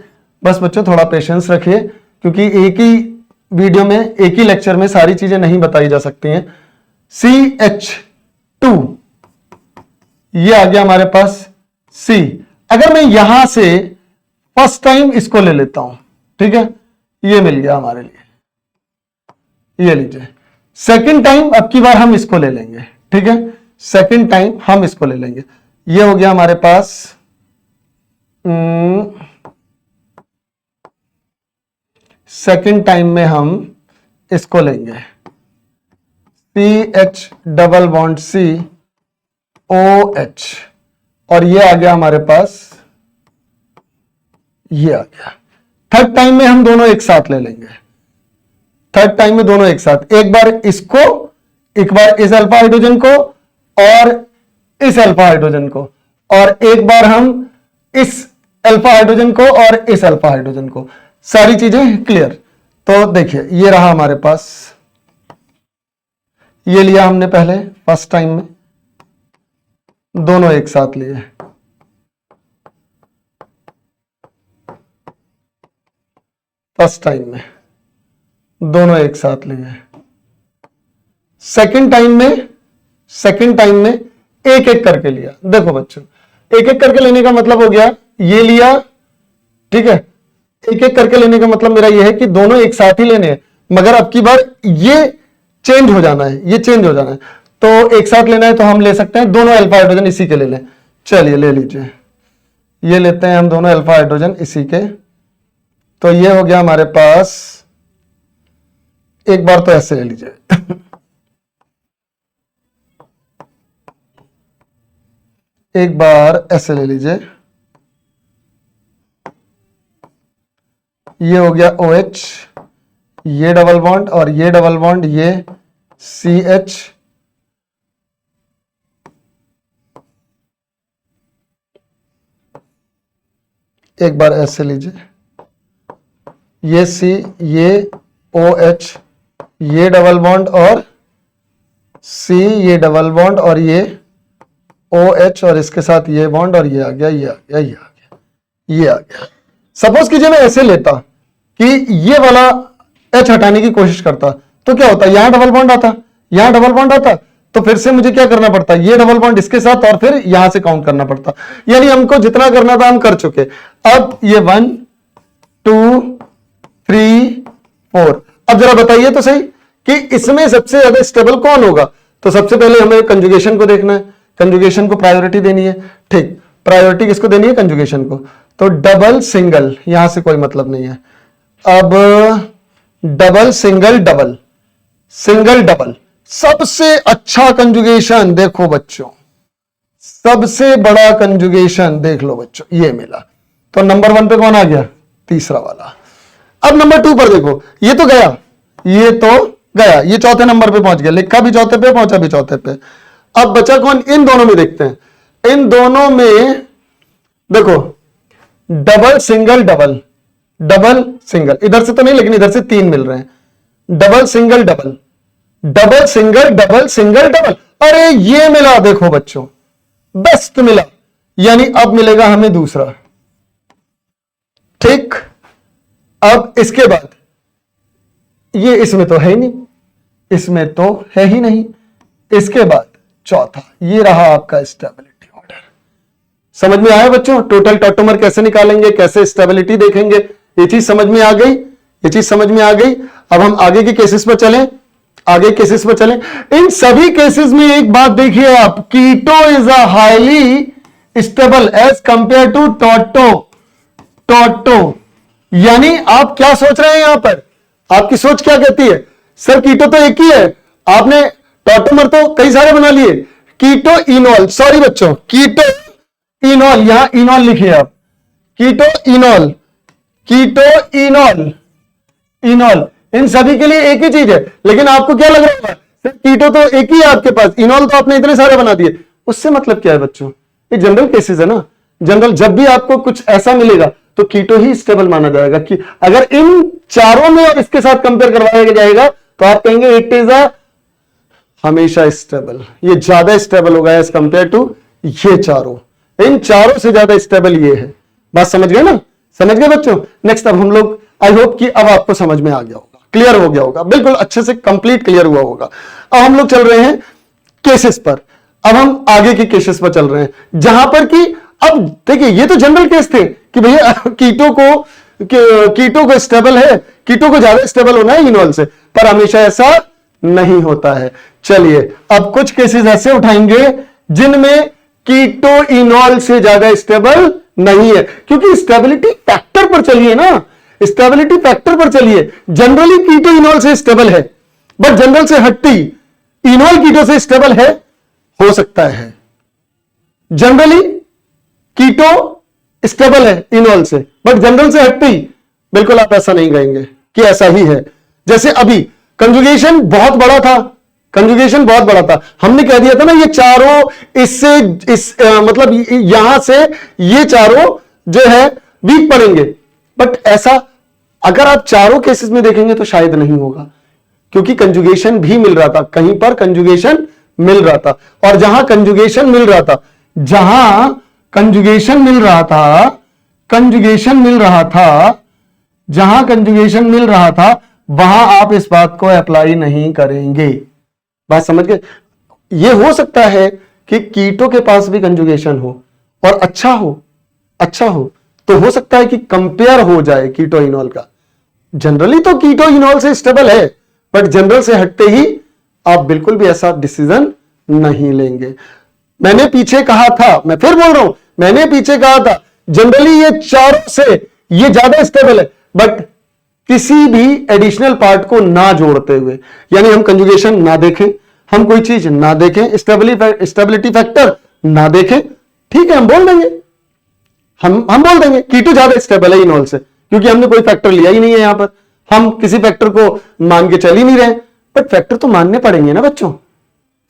बस बच्चों थोड़ा पेशेंस रखिए, क्योंकि एक ही वीडियो में, एक ही लेक्चर में सारी चीजें नहीं बताई जा सकती हैं। CH2 ये आ गया हमारे पास C, अगर मैं यहां से फर्स्ट टाइम इसको ले लेता हूं, ठीक है, ये मिल गया हमारे लिए, ये लीजिए। सेकंड टाइम अब की बार हम इसको ले लेंगे, ठीक है, सेकंड टाइम हम इसको ले लेंगे, ये हो गया हमारे पास सेकंड टाइम में हम इसको लेंगे CH double bond C OH, और ये आ गया हमारे पास, ये आ गया। थर्ड टाइम में हम दोनों एक साथ ले लेंगे, थर्ड टाइम में दोनों एक साथ, एक बार इसको, एक बार इस अल्फा हाइड्रोजन को और इस अल्फा हाइड्रोजन को, और एक बार हम इस अल्फा हाइड्रोजन को और इस अल्फा हाइड्रोजन को, सारी चीजें क्लियर। तो देखिए ये रहा हमारे पास, ये लिया हमने पहले फर्स्ट टाइम में, दोनों एक साथ लिए, फर्स्ट टाइम में दोनों एक साथ लिए, सेकंड टाइम में, सेकंड टाइम में एक एक करके लिया। देखो बच्चों एक एक करके लेने का मतलब हो गया, ये लिया, ठीक है, एक एक करके लेने का मतलब मेरा ये है कि दोनों एक साथ ही लेने हैं, मगर अब की बार ये चेंज हो जाना है, ये चेंज हो जाना है, तो एक साथ लेना है तो हम ले सकते हैं दोनों अल्फा हाइड्रोजन इसी के ले लें। चलिए ले लीजिए, ये लेते हैं हम दोनों अल्फा हाइड्रोजन इसी के, तो ये हो गया हमारे पास, एक बार तो ऐसे ले लीजिए एक बार ऐसे ले लीजिए, ये हो गया OH, ये डबल बॉन्ड और ये डबल बॉन्ड, ये CH, एक बार ऐसे लीजिए, ये C, ये OH, ये डबल बॉन्ड और C, ये डबल बॉन्ड और ये OH और इसके साथ ये बॉन्ड और ये आ गया, ये आ गया, ये आ गया, ये आ गया। सपोज कीजिए मैं ऐसे लेता कि ये वाला H हटाने की कोशिश करता, तो क्या होता, यहां डबल बॉन्ड आता, यहां डबल बॉन्ड आता, तो फिर से मुझे क्या करना पड़ता, ये डबल बॉन्ड इसके साथ और फिर यहां से काउंट करना पड़ता। यानी हमको जितना करना था हम कर चुके। अब ये 1 2 3 4। अब जरा बताइए तो सही कि इसमें सबसे ज्यादा स्टेबल कौन होगा। तो सबसे पहले हमें कंजुगेशन को देखना है, कंजुगेशन को प्रायोरिटी देनी है। ठीक, प्रायोरिटी किसको देनी है, कंजुगेशन को। तो डबल सिंगल, यहां से कोई मतलब नहीं है। अब double single double, single double, सबसे अच्छा कंजुगेशन देखो बच्चों, सबसे बड़ा कंजुगेशन देख लो बच्चों, ये मिला। तो नंबर 1 पे कौन आ गया, तीसरा वाला। अब नंबर 2 पर देखो, ये तो गया, ये तो गया, ये चौथे नंबर पे पहुंच गया, लिखा भी चौथे पे, पहुंचा भी चौथे पे। अब बचा कौन, इन दोनों में देखते हैं। इन दोनों में देखो, double single double, double single, इधर से तो नहीं लेकिन इधर से 3 मिल रहे हैं। Double single double, double single double single double, अरे ये मिला देखो बच्चों, बेस्ट मिला। यानी अब मिलेगा हमें दूसरा। ठीक, अब इसके बाद ये इसमें तो है ही नहीं, इसमें तो है ही नहीं। इसके बाद चौथा, ये रहा आपका स्टेबिलिटी ऑर्डर। समझ में आया बच्चों, टोटल टॉटोमर कैसे निकालेंगे, कैसे स्टेबिलिटी देखेंगे, ये चीज समझ में आ गई, ये चीज समझ में आ गई। अब हम आगे के केसेस पर चलें, आगे केसेस पर चलें। इन सभी केसेस में एक बात देखिए आप, keto is a highly stable as compare to tauto, tauto. यानी आप क्या सोच रहे हैं यहां पर, आपकी सोच क्या कहती है, सर कीटो तो एक ही है, आपने टॉटोमर तो कई सारे बना लिए। कीटो इनॉल, सॉरी बच्चों, कीटो इनॉल, यहां इनॉल लिखिए आप, कीटो इनॉल, कीटो इनॉल, इनॉल, इन सभी के लिए एक ही चीज है। लेकिन आपको क्या लग रहा है, सर कीटो तो एक ही है आपके पास, इनॉल तो आपने इतने सारे बना दिए। उससे मतलब क्या है बच्चों, ये जनरल केसेस है ना। जनरल जब भी आपको कुछ ऐसा मिलेगा तो कीटो ही स्टेबल माना जाएगा। कि अगर इन चारों में और इसके साथ कंपेयर करवाया जाएगा तो आप कहेंगे इट इज अ हमेशा स्टेबल, ये ज्यादा स्टेबल होगा एज कंपेयर टू ये चारों, इन चारों से ज्यादा स्टेबल ये है। बात समझ गए ना, समझ गए बच्चों। नेक्स्ट अब हम लोग, आई होप कि अब आपको समझ में आ गया होगा, क्लियर हो गया होगा, बिल्कुल अच्छे से कंप्लीट क्लियर हुआ होगा। अब हम लोग चल रहे हैं केसेस पर, अब हम आगे के केसेस पर चल रहे हैं जहां पर कि अब देखिए, ये तो जनरल केस थे कि भैया कीटो को स्टेबल है, कीटो को ज्यादा स्टेबल होना है इनॉल से, पर हमेशा ऐसा नहीं होता है। चलिए अब कुछ केसेस ऐसे उठाएंगे जिनमें कीटो इनॉल से ज्यादा स्टेबल नहीं है, क्योंकि स्टेबिलिटी फैक्टर पर चलिए ना, स्टेबिलिटी फैक्टर पर चलिए। जनरली कीटो इनॉल से स्टेबल है, बट जनरल से हटती इनॉल कीटो से स्टेबल है, हो सकता है। जनरली कीटो स्टेबल है इनॉल से, बट जनरल से हटती बिल्कुल आप ऐसा नहीं कहेंगे कि ऐसा ही है। जैसे अभी कंजुगेशन बहुत बड़ा था, कंजुगेशन बहुत बड़ा था, हमने कह दिया था ना ये चारों इससे मतलब यहां से ये चारों जो है वीक पड़ेंगे, बट ऐसा अगर आप चारों केसेस में देखेंगे तो शायद नहीं होगा, क्योंकि कंजुगेशन भी मिल रहा था, कहीं पर कंजुगेशन मिल रहा था। और जहां कंजुगेशन मिल रहा था, जहां कंजुगेशन मिल रहा था, कंजुगेशन मिल रहा था, जहां कंजुगेशन मिल रहा था, वहां आप इस बात को अप्लाई नहीं करेंगे। बात समझ गए। यह हो सकता है कि कीटो के पास भी कंजुगेशन हो और अच्छा हो, अच्छा हो तो हो सकता है कि कंपेयर हो जाए कीटो इनॉल का। जनरली तो कीटो इनॉल से स्टेबल है, बट जनरल से हटते ही आप बिल्कुल भी ऐसा डिसीजन नहीं लेंगे। मैंने पीछे कहा था, मैं फिर बोल रहा हूं, मैंने पीछे कहा था जनरली ये चारों से ये ज्यादा स्टेबल है, बट किसी भी एडिशनल पार्ट को ना जोड़ते हुए, यानी हम कंजुगेशन ना देखें, हम कोई चीज ना देखें, स्टेबिलिटी फैक्टर ना देखें, ठीक है, हम बोल देंगे, हम बोल देंगे कीटो ज्यादा स्टेबल है इनॉल से, क्योंकि हमने कोई फैक्टर लिया ही नहीं है। यहां पर हम किसी फैक्टर को मान के चल ही नहीं रहे, बट फैक्टर तो मानने पड़ेंगे ना बच्चों।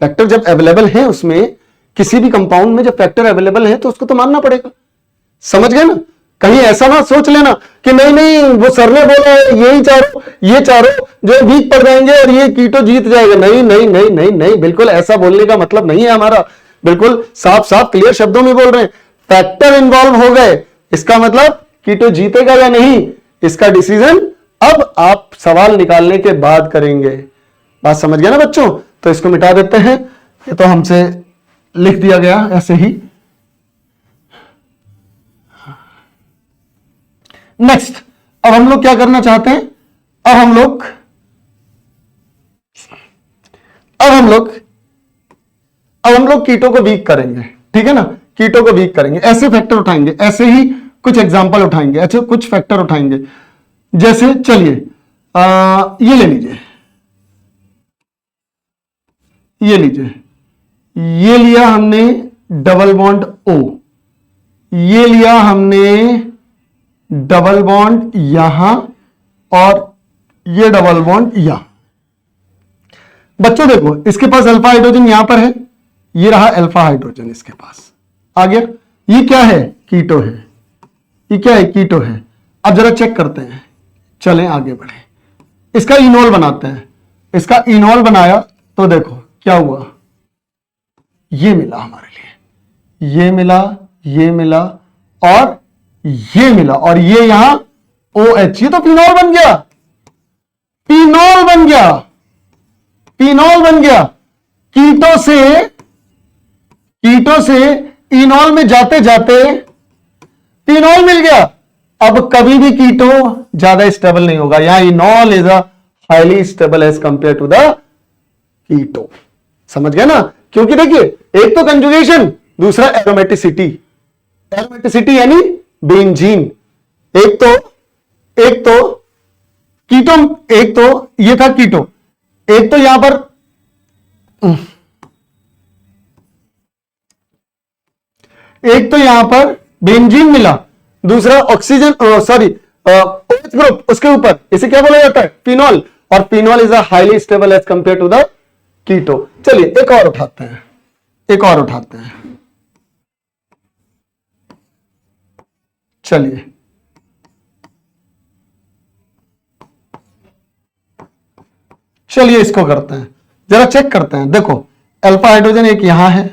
फैक्टर जब अवेलेबल है, उसमें किसी भी कंपाउंड में जब फैक्टर अवेलेबल है तो उसको तो मानना पड़ेगा। समझ गए ना। कहीं ऐसा ना सोच लेना कि नहीं नहीं वो सर ने बोला है ये चारों जो वीक पड़ जाएंगे और ये कीटो जीत जाएगा। नहीं नहीं नहीं नहीं नहीं, बिल्कुल ऐसा बोलने का मतलब नहीं है हमारा। बिल्कुल साफ साफ क्लियर शब्दों में बोल रहे हैं, फैक्टर इन्वॉल्व हो गए, इसका मतलब कीटो जीतेगा या नहीं, इसका डिसीजन अब आप सवाल निकालने के बाद करेंगे। बात समझ गया ना बच्चों? तो इसको मिटा देते हैं, ये तो हमसे लिख दिया गया ऐसे ही। नेक्स्ट, अब हम लोग क्या करना चाहते हैं? अब हम लोग कीटो को वीक करेंगे, ठीक है ना? कीटो को वीक करेंगे, ऐसे फैक्टर उठाएंगे, ऐसे ही कुछ एग्जांपल उठाएंगे, ऐसे कुछ फैक्टर उठाएंगे। जैसे चलिए ये ले लीजिए, ये लीजिए, ये लिया हमने डबल बॉन्ड O, ये लिया हमने डबल बॉन्ड यहां, और ये डबल बॉन्ड यहां। बच्चों देखो, इसके पास अल्फा हाइड्रोजन यहां पर है, ये रहा अल्फा हाइड्रोजन इसके पास आ गया। ये क्या है? कीटो है। ये क्या है? कीटो है। अब जरा चेक करते हैं, चलें आगे बढ़े, इसका इनोल बनाते हैं। इसका इनोल बनाया तो देखो क्या हुआ, ये मिला हमारे लिए, ये मिला, ये मिला, और ये मिला, और ये यहां OH, ये तो फिनॉल बन गया, फिनॉल बन गया, फिनॉल बन गया। कीटो से इनॉल में जाते जाते फिनॉल मिल गया। अब कभी भी कीटो ज्यादा स्टेबल नहीं होगा, यहां enol is a highly stable as compare to the keto. समझ गए ना? क्योंकि देखिए, एक तो कंजुगेशन, दूसरा एरोमेटिसिटी। एरोमेटिसिटी यानी बेंजीन। एक तो कीटो, एक तो ये था कीटो, एक तो यहां पर बेंजीन मिला, दूसरा ऑक्सीजन, सॉरी OH ग्रुप उसके ऊपर, इसे क्या बोला जाता है? फिनॉल। और phenol is a highly stable as compare to the keto. चलिए एक और उठाते हैं, चलिए इसको करते हैं, जरा चेक करते हैं। देखो, अल्फा हाइड्रोजन एक यहां है,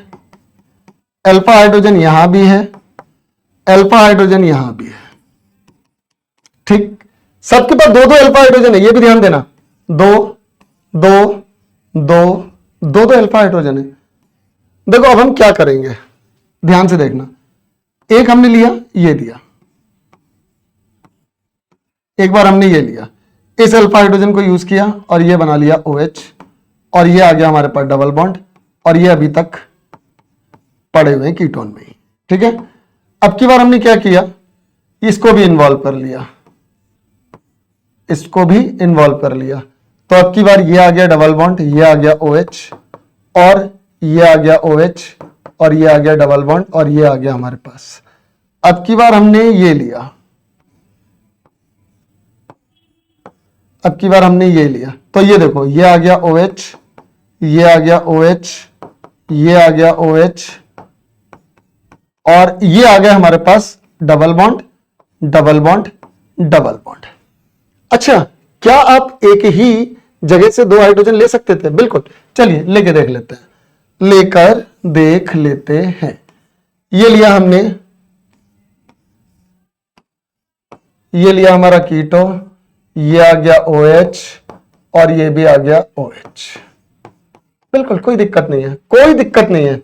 अल्फा हाइड्रोजन यहां भी है, अल्फा हाइड्रोजन यहां भी है, ठीक? सबके पास दो दो अल्फा हाइड्रोजन है, ये भी ध्यान देना, दो अल्फा हाइड्रोजन है। देखो अब हम क्या करेंगे, ध्यान से देखना। एक हमने लिया, ये दिया, एक बार हमने ये लिया, इस अल्फा हाइड्रोजन को यूज किया और ये बना लिया OH, और ये आ गया हमारे पास डबल बॉन्ड, और ये अभी तक पड़े हुए हैं कीटोन में ही, ठीक है? अब की बार हमने क्या किया, इसको भी इन्वॉल्व कर लिया, इसको भी इन्वॉल्व कर लिया, तो अब की बार ये आ गया डबल बॉन्ड, ये आ गया OH, और ये आ गया OH, और ये आ गया डबल बॉन्ड, और ये आ गया हमारे पास। अब की बार हमने ये लिया, अब की बार हमने ये लिया, तो ये देखो, ये आ गया OH, ये आ गया OH, ये आ गया OH, और ये आ गया हमारे पास double bond, double bond, double bond. अच्छा, क्या आप एक ही जगह से दो हाइड्रोजन ले सकते थे? बिल्कुल। चलिए लेके देख लेते हैं, लेकर देख लेते हैं। ये लिया हमने, ये लिया हमारा कीटो, ये आ गया OH, और ये भी आ गया OH। बिल्कुल कोई दिक्कत नहीं है, कोई दिक्कत नहीं है,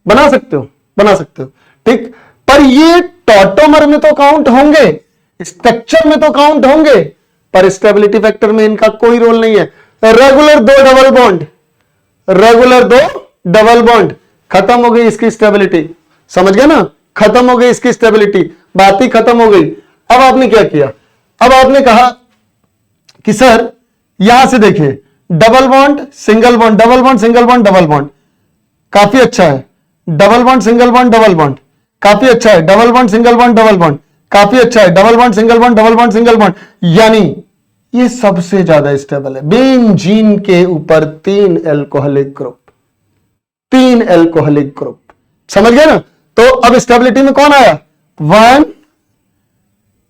बना सकते हो, बना सकते हो, ठीक? पर ये टॉटोमर में तो काउंट होंगे, स्ट्रक्चर में तो काउंट होंगे, पर स्टेबिलिटी फैक्टर में इनका कोई रोल नहीं है। रेगुलर दो डबल बॉन्ड, रेगुलर दो डबल बॉन्ड, खत्म हो गई इसकी स्टेबिलिटी। समझ गया ना? खत्म हो गई इसकी स्टेबिलिटी, बात ही खत्म हो गई। अब आपने क्या किया? अब आपने कहा कि सर यहां से देखिए, double bond single bond, double bond single bond, double bond, काफी अच्छा है। Double bond single bond, double bond, काफी अच्छा है। Double bond single bond, double bond, काफी अच्छा है। Double bond single bond, double bond single bond, यानी ये सबसे ज्यादा स्टेबल है। बेंजीन के ऊपर 3 एल्कोहलिक ग्रुप, 3 एल्कोहलिक ग्रुप। समझ गए ना? तो अब स्टेबिलिटी में कौन आया? 1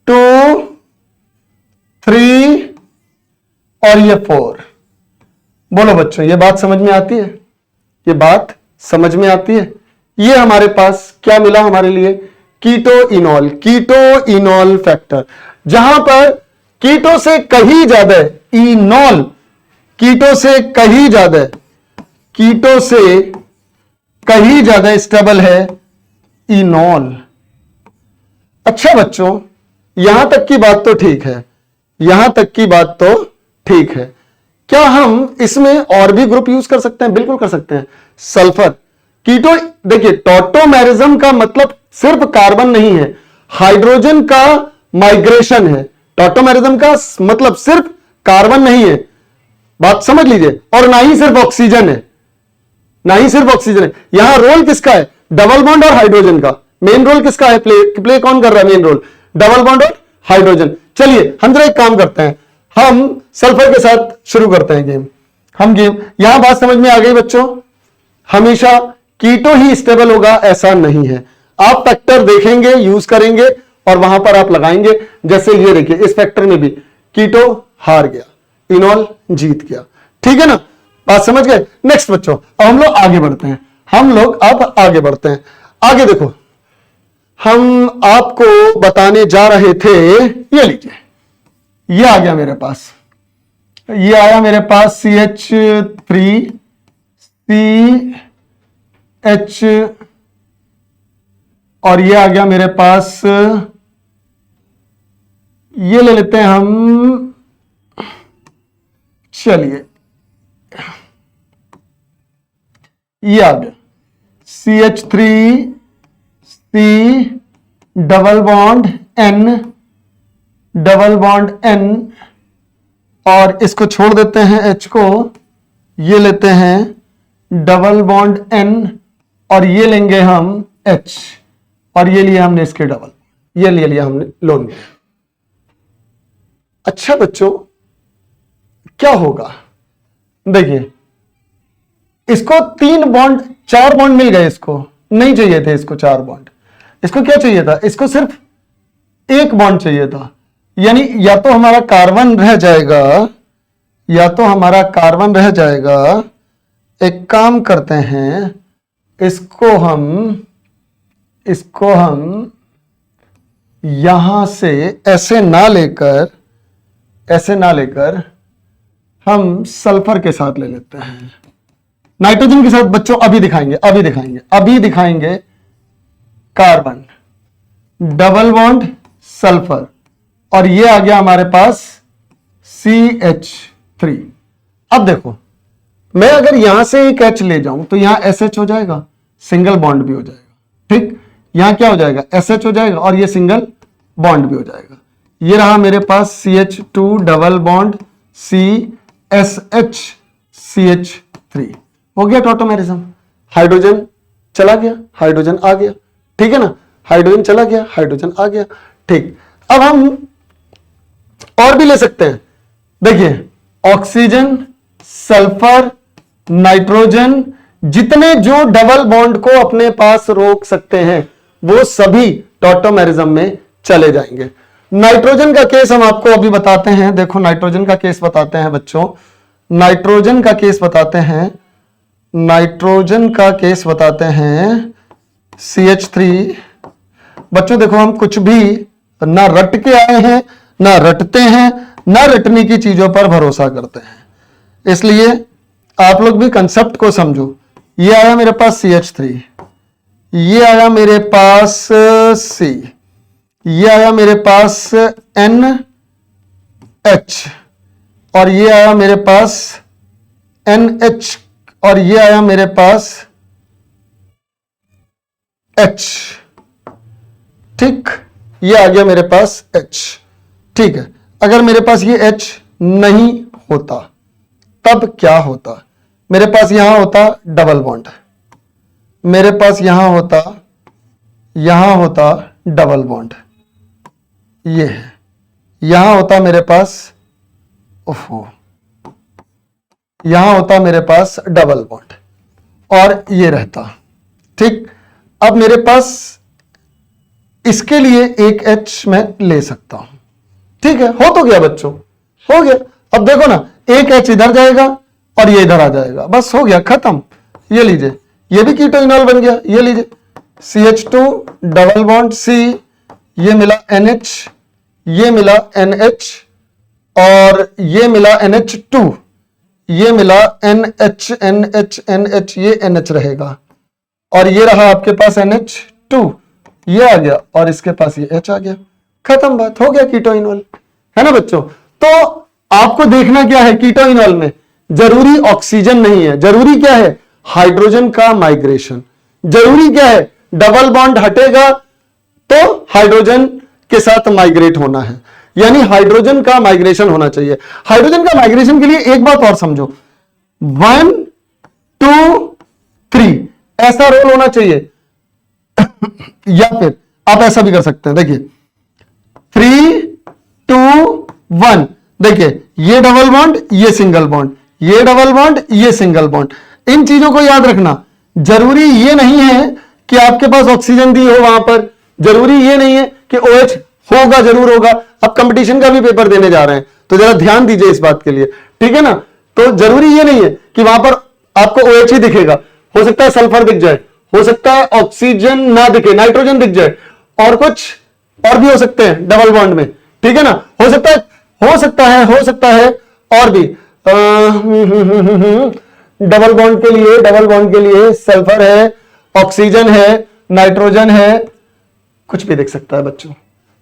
2 3 और ये 4। बोलो बच्चों, ये बात समझ में आती है? ये बात समझ में आती है? ये हमारे पास क्या मिला हमारे लिए, कीटो इनॉल फैक्टर, जहां पर कीटो से कहीं ज्यादा है, इनॉल कीटो से कहीं ज्यादा है, कीटो से कहीं ज्यादा स्टेबल है इनॉल। अच्छा बच्चों, यहां तक की बात तो ठीक है, यहां तक की बात तो ठीक है। क्या हम इसमें और भी ग्रुप यूज कर सकते हैं? बिल्कुल कर सकते हैं। सल्फर कीटो, देखिए टॉटोमेरिज्म का मतलब सिर्फ कार्बन नहीं है, हाइड्रोजन का माइग्रेशन है। टॉटोमेरिज्म का मतलब सिर्फ कार्बन नहीं है, बात समझ लीजिए, और ना ही सिर्फ ऑक्सीजन है, ना ही सिर्फ ऑक्सीजन है। यहां रोल किसका है? डबल बॉन्ड और हाइड्रोजन का। मेन रोल किसका है? प्ले कौन कर रहा है मेन रोल? डबल बॉन्ड और हाइड्रोजन। चलिए हम जरा एक काम करते हैं, हम सल्फर के साथ शुरू करते हैं गेम। यहां बात समझ में आ गई बच्चों? हमेशा कीटो ही स्टेबल होगा ऐसा नहीं है, आप फैक्टर देखेंगे, यूज करेंगे और वहां पर आप लगाएंगे। जैसे ये देखिए, इस फैक्टर में भी कीटो हार गया, इनॉल जीत गया। ठीक है ना, बात समझ गए? नेक्स्ट बच्चों, अब हम लोग आगे बढ़ते हैं, आगे देखो, हम आपको बताने जा रहे थे, ये लीजिए, ये आ गया मेरे पास, ये आया मेरे पास CH3 CH, और ये आ गया मेरे पास, ये ले लेते हैं हम, चलिए ये आ गया CH3 C double bond N, और इसको छोड़ देते हैं H को, ये लेते हैं डबल बॉन्ड N, और ये लेंगे हम H, और ये लिया हमने इसके डबल, ये ले लिया हमने लोन में। अच्छा बच्चों, क्या होगा? देखिए, इसको 3 बॉन्ड 4 बॉन्ड मिल गए, इसको नहीं चाहिए थे, इसको 4 बॉन्ड, इसको क्या चाहिए था? इसको सिर्फ 1 बॉन्ड चाहिए था। यानी या तो हमारा कार्बन रह जाएगा, एक काम करते हैं, इसको हम यहां से ऐसे ना लेकर हम सल्फर के साथ ले लेते हैं, नाइट्रोजन के साथ बच्चों अभी दिखाएंगे कार्बन डबल बॉन्ड सल्फर, और ये आ गया हमारे पास CH3। अब देखो, मैं अगर यहां से एक H ले जाऊं तो यहां SH हो जाएगा, सिंगल बॉन्ड भी हो जाएगा। ठीक, यहां क्या हो जाएगा? SH हो जाएगा, और ये सिंगल बॉन्ड भी हो जाएगा। ये रहा मेरे पास CH2 double bond CSH CH3, हो गया टॉटोमेरिज्म। हाइड्रोजन चला गया, हाइड्रोजन आ गया, ठीक है ना, हाइड्रोजन चला गया, हाइड्रोजन आ गया। ठीक, अब हम और भी ले सकते हैं। देखिए, ऑक्सीजन, सल्फर, नाइट्रोजन, जितने जो डबल बॉन्ड को अपने पास रोक सकते हैं वो सभी टॉटोमेरिज्म में चले जाएंगे। नाइट्रोजन का केस हम आपको अभी बताते हैं। देखो, नाइट्रोजन का केस बताते हैं बच्चों, नाइट्रोजन का केस बताते हैं CH3। बच्चों देखो, हम कुछ भी ना रट के आए हैं, ना रटते हैं, ना रटने की चीजों पर भरोसा करते हैं, इसलिए आप लोग भी कंसेप्ट को समझो। ये आया मेरे पास CH3, ये आया मेरे पास C, ये आया मेरे पास NH, और ये आया मेरे पास NH, और ये आया मेरे पास H। ठीक, ये आ गया मेरे पास H। ठीक है, अगर मेरे पास ये H नहीं होता तब क्या होता? मेरे पास यहां होता डबल बॉन्ड, मेरे पास यहां होता डबल बॉन्ड, ये है, यहां होता मेरे पास, यहां होता मेरे पास डबल बॉन्ड, और ये रहता। ठीक, अब मेरे पास इसके लिए एक H मैं ले सकता हूं। ठीक है, हो तो गया बच्चों, हो गया। अब देखो ना, एक H इधर जाएगा और ये इधर आ जाएगा, बस हो गया, खत्म। ये लीजिए, ये भी कीटोइनॉल बन गया। ये लीजिए CH2 डबल बॉन्ड C, ये मिला NH, ये मिला NH, और ये मिला NH2, ये मिला NH NH NH, ये NH रहेगा, और ये रहा आपके पास NH2, ये आ गया, और इसके पास ये H आ गया। खत्म बात, हो गया कीटोइनॉल, है ना बच्चों। तो आपको देखना क्या है कीटोइनॉल में, जरूरी ऑक्सीजन नहीं है, जरूरी क्या है हाइड्रोजन का माइग्रेशन। जरूरी क्या है, डबल बॉन्ड हटेगा तो हाइड्रोजन के साथ माइग्रेट होना है, यानी हाइड्रोजन का माइग्रेशन होना चाहिए। हाइड्रोजन का माइग्रेशन के लिए एक बात और समझो, 1 2 3 ऐसा रोल होना चाहिए या फिर आप ऐसा भी कर सकते हैं, देखिए 3 2 1, देखिए ये डबल बॉन्ड, ये सिंगल बॉन्ड, ये डबल बॉन्ड, ये सिंगल बॉन्ड। इन चीजों को याद रखना। जरूरी ये नहीं है कि आपके पास ऑक्सीजन दी हो वहां पर, जरूरी ये नहीं है कि OH होगा, जरूर होगा। अब कंपटीशन का भी पेपर देने जा रहे हैं तो जरा ध्यान दीजिए इस बात के लिए, ठीक है ना। तो जरूरी ये नहीं है कि वहां पर आपको OH ही दिखेगा, हो सकता है सल्फर दिख जाए, हो सकता है ऑक्सीजन ना दिखे, नाइट्रोजन दिख जाए, और कुछ और भी हो सकते हैं डबल बॉन्ड में, ठीक है ना। हो सकता है और भी डबल बॉन्ड के लिए सल्फर है, ऑक्सीजन है, नाइट्रोजन है, कुछ भी दिख सकता है बच्चों।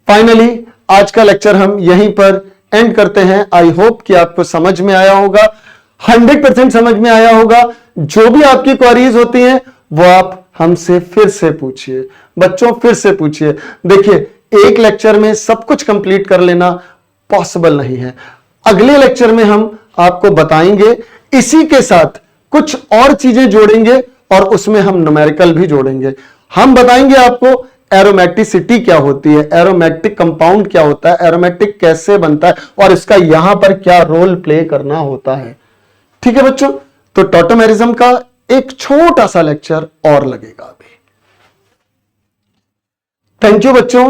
फाइनली आज का लेक्चर हम यहीं पर एंड करते हैं। आई होप कि आपको समझ में आया होगा, 100% समझ में आया होगा। जो भी आपकी क्वेरीज होती हैं वो आप हमसे फिर से पूछिए बच्चों, फिर से पूछिए। देखिए एक लेक्चर में सब कुछ कंप्लीट कर लेना पॉसिबल नहीं है। अगले लेक्चर में हम आपको बताएंगे, इसी के साथ कुछ और चीजें जोड़ेंगे और उसमें हम न्यूमेरिकल भी जोड़ेंगे। हम बताएंगे आपको एरोमेटिसिटी क्या होती है, एरोमेटिक कंपाउंड क्या होता है, एरोमेटिक कैसे बनता है, और इसका यहां पर क्या रोल प्ले करना होता है। ठीक है बच्चों, तो टॉटोमेरिज्म का एक छोटा सा लेक्चर और लगेगा अभी। थैंक यू बच्चों।